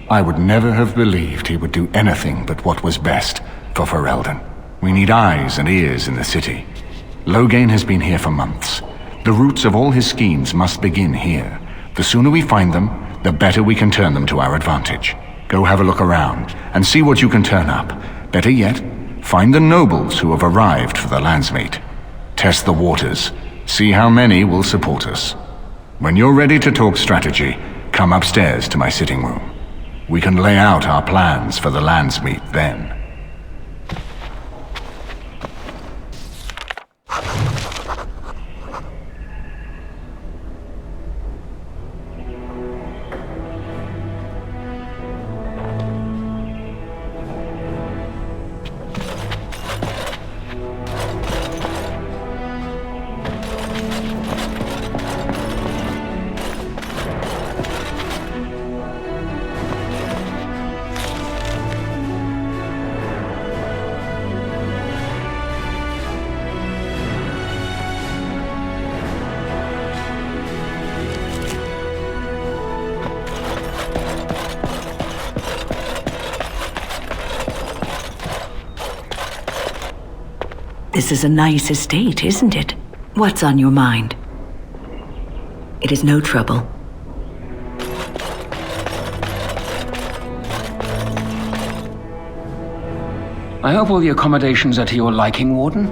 I would never have believed he would do anything but what was best for Ferelden. We need eyes and ears in the city. Loghain has been here for months. The roots of all his schemes must begin here. The sooner we find them, the better we can turn them to our advantage. Go have a look around and see what you can turn up. Better yet, find the nobles who have arrived for the landsmeet. Test the waters. See how many will support us. When you're ready to talk strategy, come upstairs to my sitting room. We can lay out our plans for the landsmeet then. This is a nice estate, isn't it? What's on your mind? It is no trouble. I hope all the accommodations are to your liking, Warden.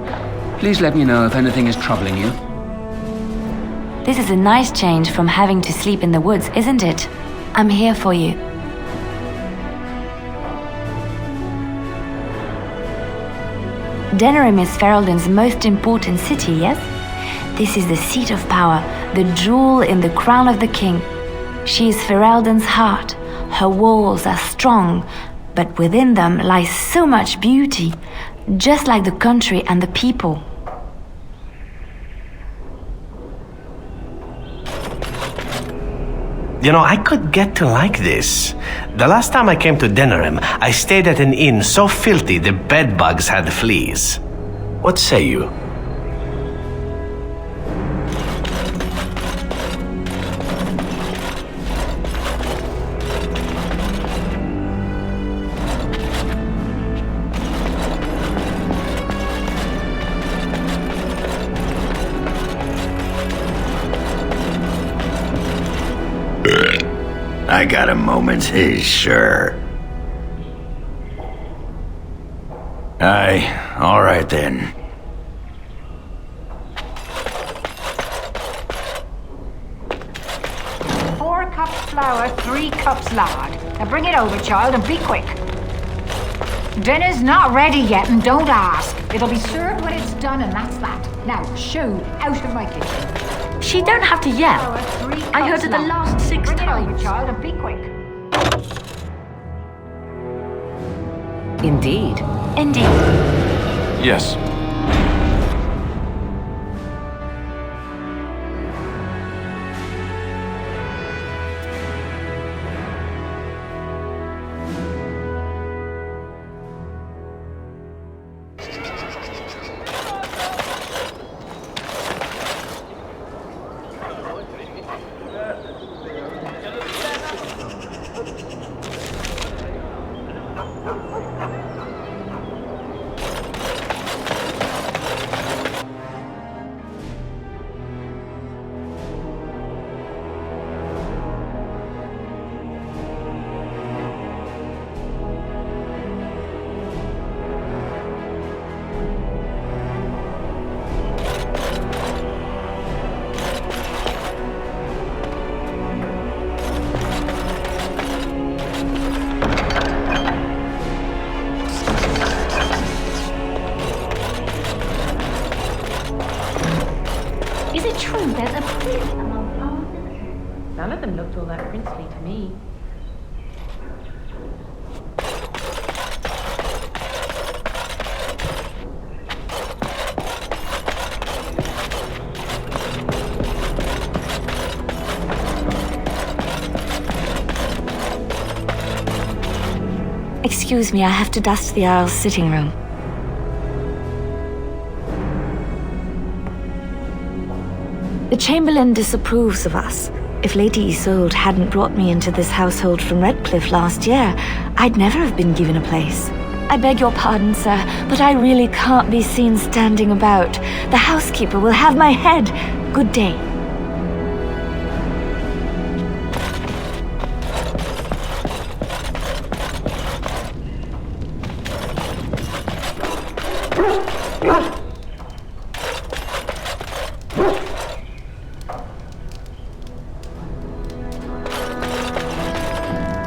Please let me know if anything is troubling you. This is a nice change from having to sleep in the woods, isn't it? I'm here for you. Denerim is Ferelden's most important city, yes? This is the seat of power, the jewel in the crown of the king. She is Ferelden's heart. Her walls are strong, but within them lies so much beauty, just like the country and the people. You know, I could get to like this. The last time I came to Denerim, I stayed at an inn so filthy the bedbugs had fleas. What say you? I got a moment, sure. Aye, all right then. Four cups flour, 3 cups lard. Now bring it over, child, and be quick. Dinner's not ready yet, and don't ask. It'll be served when it's done, and that's that. Now, shoo, out of my kitchen. She don't have to yell. I heard it the last 6 Bring times. it over, child, and be quick. Indeed. Indeed. Yes. Is it true there's a prince among our citizens? None of them looked all that princely to me. Excuse me, I have to dust the Earl's sitting room. The Chamberlain disapproves of us. If Lady Isolde hadn't brought me into this household from Redcliffe last year, I'd never have been given a place. I beg your pardon, sir, but I really can't be seen standing about. The housekeeper will have my head. Good day.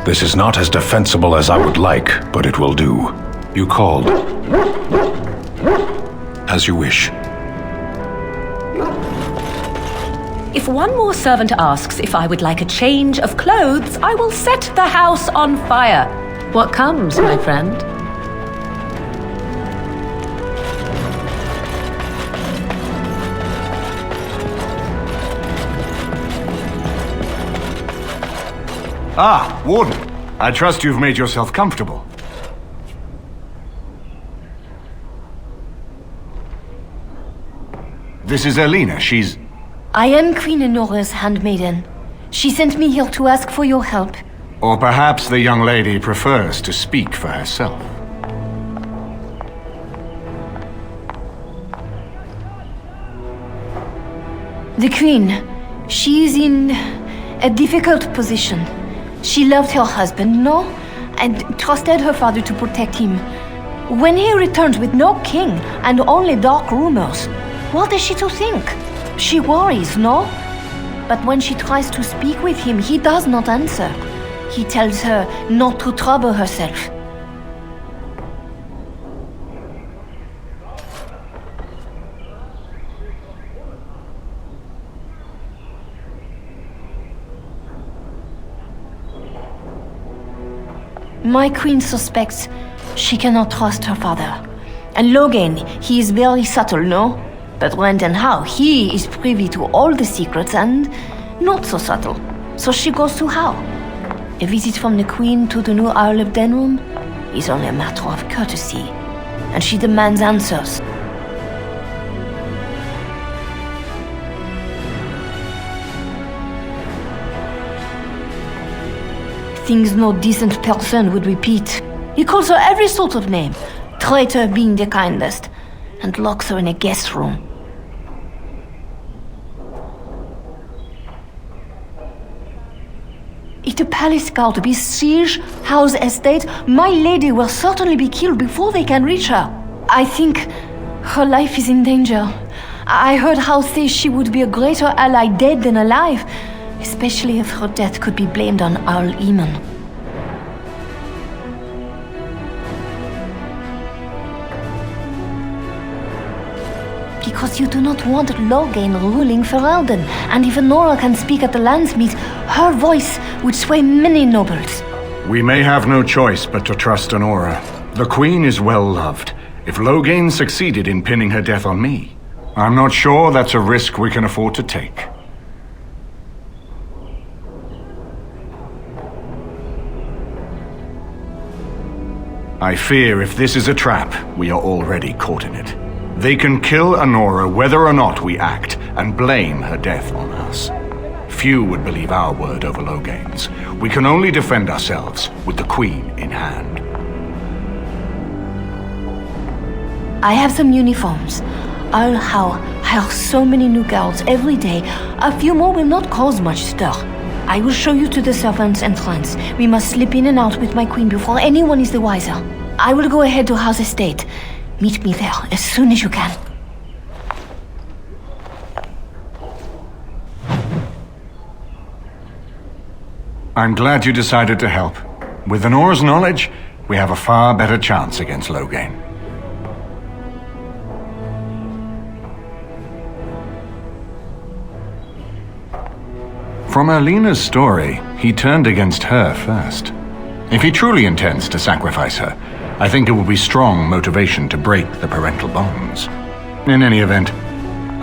This is not as defensible as I would like, but it will do. You called. As you wish. If one more servant asks if I would like a change of clothes, I will set the house on fire. What comes, my friend? Ah, Warden. I trust you've made yourself comfortable. This is Elena. She's... I am Queen Enora's handmaiden. She sent me here to ask for your help. Or perhaps the young lady prefers to speak for herself. The Queen, she is in a difficult position. She loved her husband, no? And trusted her father to protect him. When he returns with no king and only dark rumors, what is she to think? She worries, no? But when she tries to speak with him, he does not answer. He tells her not to trouble herself. My queen suspects she cannot trust her father. And Logain, he is very subtle, no? But when and how, he is privy to all the secrets and not so subtle. So she goes to how? A visit from the queen to the new Earl of Denham is only a matter of courtesy. And she demands answers. Things no decent person would repeat. He calls her every sort of name, traitor being the kindest, and locks her in a guest room. If the palace guard besiege Howe's estate, my lady will certainly be killed before they can reach her. I think her life is in danger. I heard Howe say she would be a greater ally dead than alive, especially if her death could be blamed on Earl Eamon. because you do not want Loghain ruling Ferelden, and if Nora can speak at the Landsmeet, her voice would sway many nobles. We may have no choice but to trust Honora. The Queen is well loved. If Loghain succeeded in pinning her death on me, I'm not sure that's a risk we can afford to take. I fear if this is a trap, we are already caught in it. They can kill Honora whether or not we act, and blame her death on us. Few would believe our word over Loghain's. We can only defend ourselves with the Queen in hand. I have some uniforms. I'll hire so many new guards every day. A few more will not cause much stir. I will show you to the servants' entrance. We must slip in and out with my queen before anyone is the wiser. I will go ahead to House Estate. Meet me there as soon as you can. I'm glad you decided to help. With Honora's knowledge, we have a far better chance against Loghain. From Erlena's story, he turned against her first. If he truly intends to sacrifice her, I think it will be strong motivation to break the parental bonds. In any event,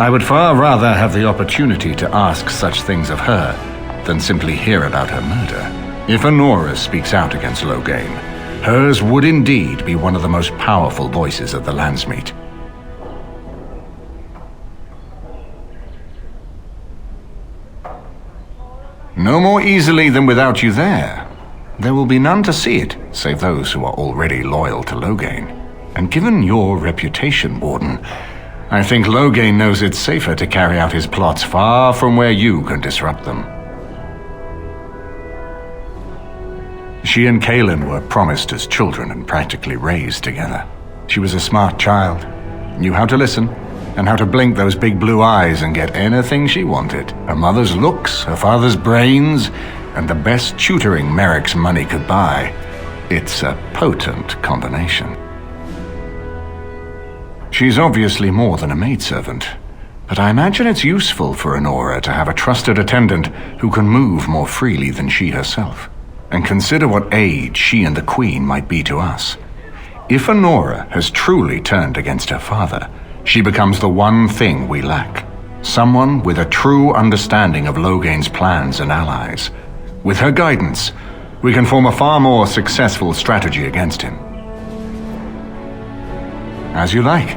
I would far rather have the opportunity to ask such things of her than simply hear about her murder. If Honora speaks out against Loghain, hers would indeed be one of the most powerful voices of the Landsmeet. No more easily than without you there. There will be none to see it, save those who are already loyal to Loghain. And given your reputation, Warden, I think Loghain knows it's safer to carry out his plots far from where you can disrupt them. She and Kaelin were promised as children and practically raised together. She was a smart child, knew how to listen, and how to blink those big blue eyes and get anything she wanted. Her mother's looks, her father's brains, and the best tutoring Merrick's money could buy. It's a potent combination. She's obviously more than a maidservant, but I imagine it's useful for Honora to have a trusted attendant who can move more freely than she herself. And consider what aid she and the Queen might be to us. If Honora has truly turned against her father, she becomes the one thing we lack. Someone with a true understanding of Loghain's plans and allies. With her guidance, we can form a far more successful strategy against him. As you like.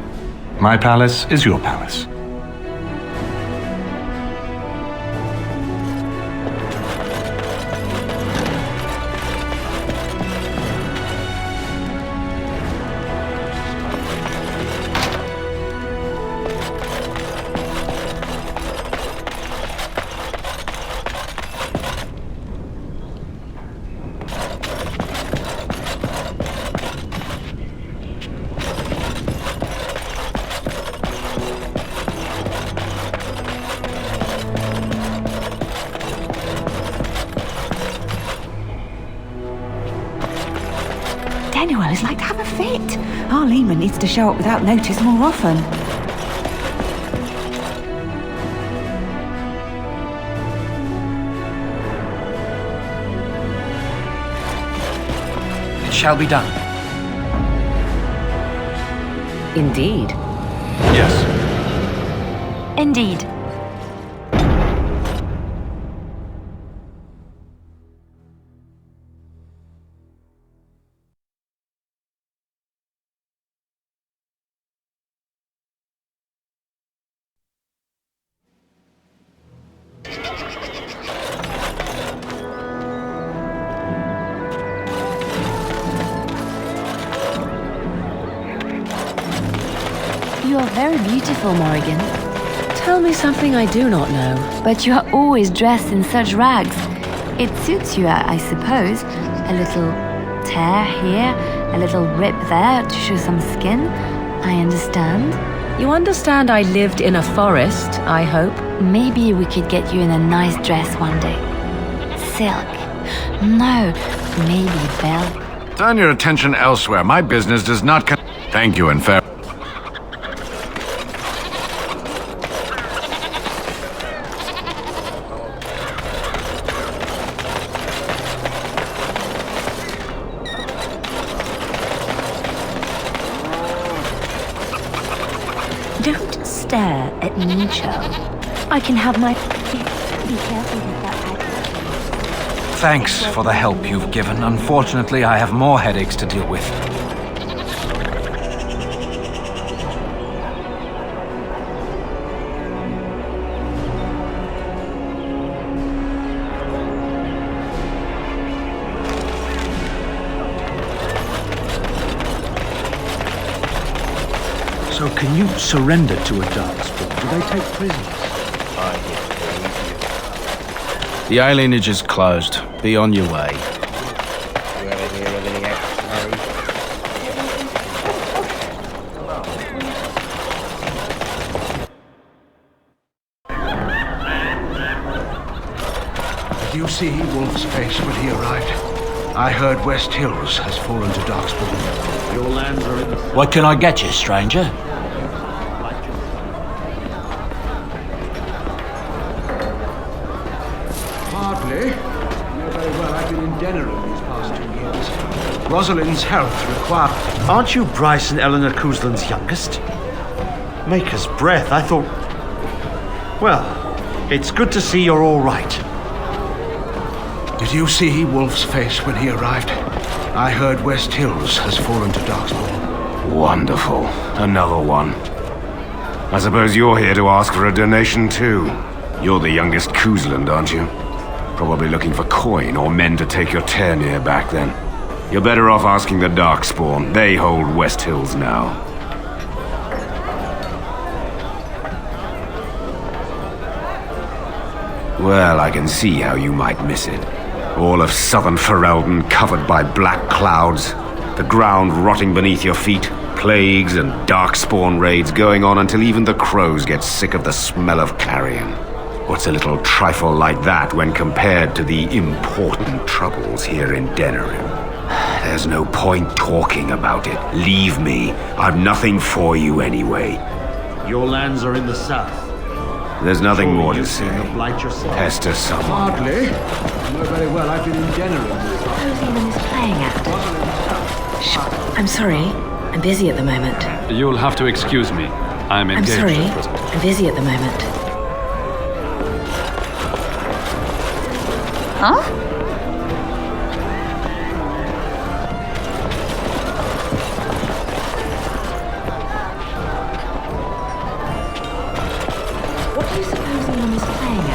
My palace is your palace. It's like to have a fit. Our Lehman needs to show up without notice more often. It shall be done. Indeed. Yes. Indeed. You are very beautiful, Morrigan. Tell me something I do not know. But you are always dressed in such rags. It suits you, I suppose. A little tear here, a little rip there to show some skin. I understand. You understand I lived in a forest, I hope? Maybe we could get you in a nice dress one day. Silk. No, maybe velvet. Turn your attention elsewhere. My business does not Thank you, and fair. at Nicho. I can have my... Be careful with that. Thanks for the help you've given. Unfortunately, I have more headaches to deal with. So can you surrender to a darkspawn? Do they take prisoners? The alienage is closed. Be on your way. Did you see Wolf's face when he arrived? I heard West Hills has fallen to darkspawn. Your lands are in the... What can I get you, stranger? Hardly. You know very well I've been in Denerim these past 2 years. Rosalind's health required... Aren't you Bryce and Eleanor Cousland's youngest? Maker's breath, I thought... Well, it's good to see you're all right. Did you see Wolf's face when he arrived? I heard West Hills has fallen to darkspawn. Wonderful. Another one. I suppose you're here to ask for a donation too. You're the youngest Cousland, aren't you? Probably looking for coin or men to take your Ternir back then. You're better off asking the Darkspawn. They hold West Hills now. Well, I can see how you might miss it. All of southern Ferelden covered by black clouds, the ground rotting beneath your feet, plagues and darkspawn raids going on until even the crows get sick of the smell of carrion. What's a little trifle like that when compared to the important troubles here in Denerim? There's no point talking about it. Leave me. I've nothing for you anyway. Your lands are in the south. There's nothing more to say. Pester someone. Hardly. You know very well I've been in Denerim. Suppose Eamon is playing at? Shh. I'm sorry. I'm busy at the moment. You'll have to excuse me. I'm engaged. I'm sorry. I'm busy at the moment. Huh? What do you suppose Eamon is playing at?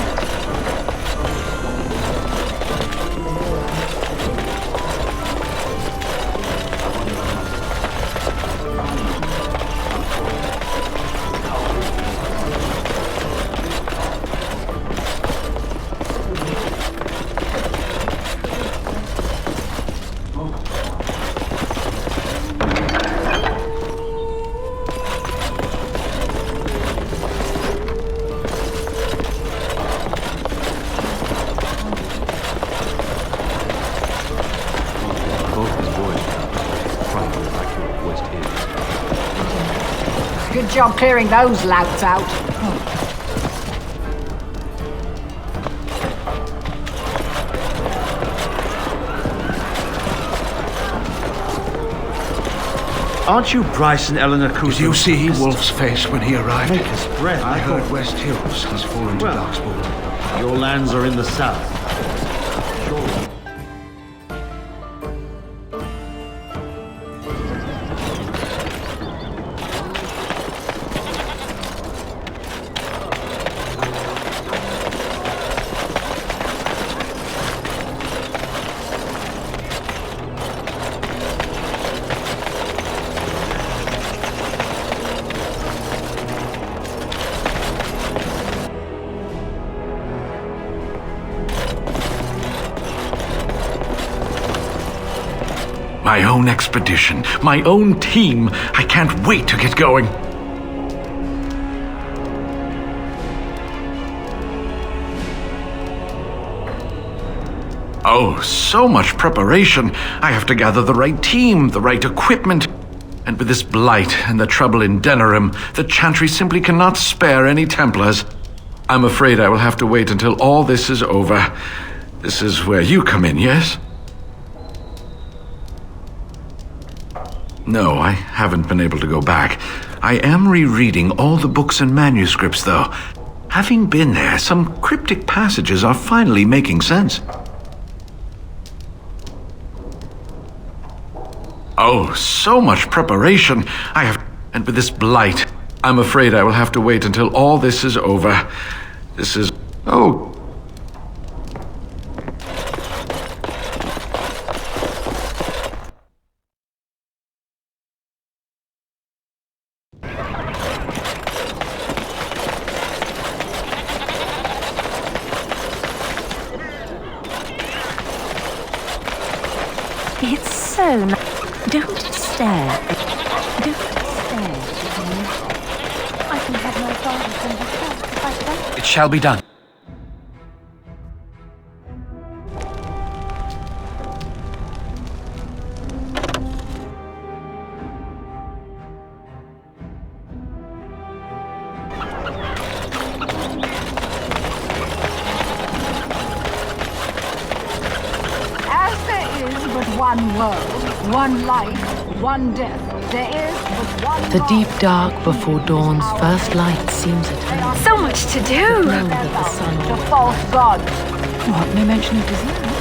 Good job clearing those louts out. Aren't you Bryce and Eleanor Cousland? Did you see Wolf's face when he arrived? Maker's breath. I heard West Hills has fallen to darkspawn. Your lands are in the south. My own expedition, my own team. I can't wait to get going. Oh, so much preparation. I have to gather the right team, the right equipment. And with this blight and the trouble in Denerim, the Chantry simply cannot spare any Templars. I'm afraid I will have to wait until all this is over. This is where you come in, yes? No, I haven't been able to go back. I am rereading all the books and manuscripts, though. Having been there, some cryptic passages are finally making sense. Oh, so much preparation. And with this blight, I'm afraid I will have to wait until all this is over. This is... Oh... It's so nice. Don't stare. Don't stare. I can have my father from myself if I can. It shall be done. One world, one life, one death. There is but one The deep dark before dawn's first light seems eternal. So much to do! to false gods. What, no mention of dessert?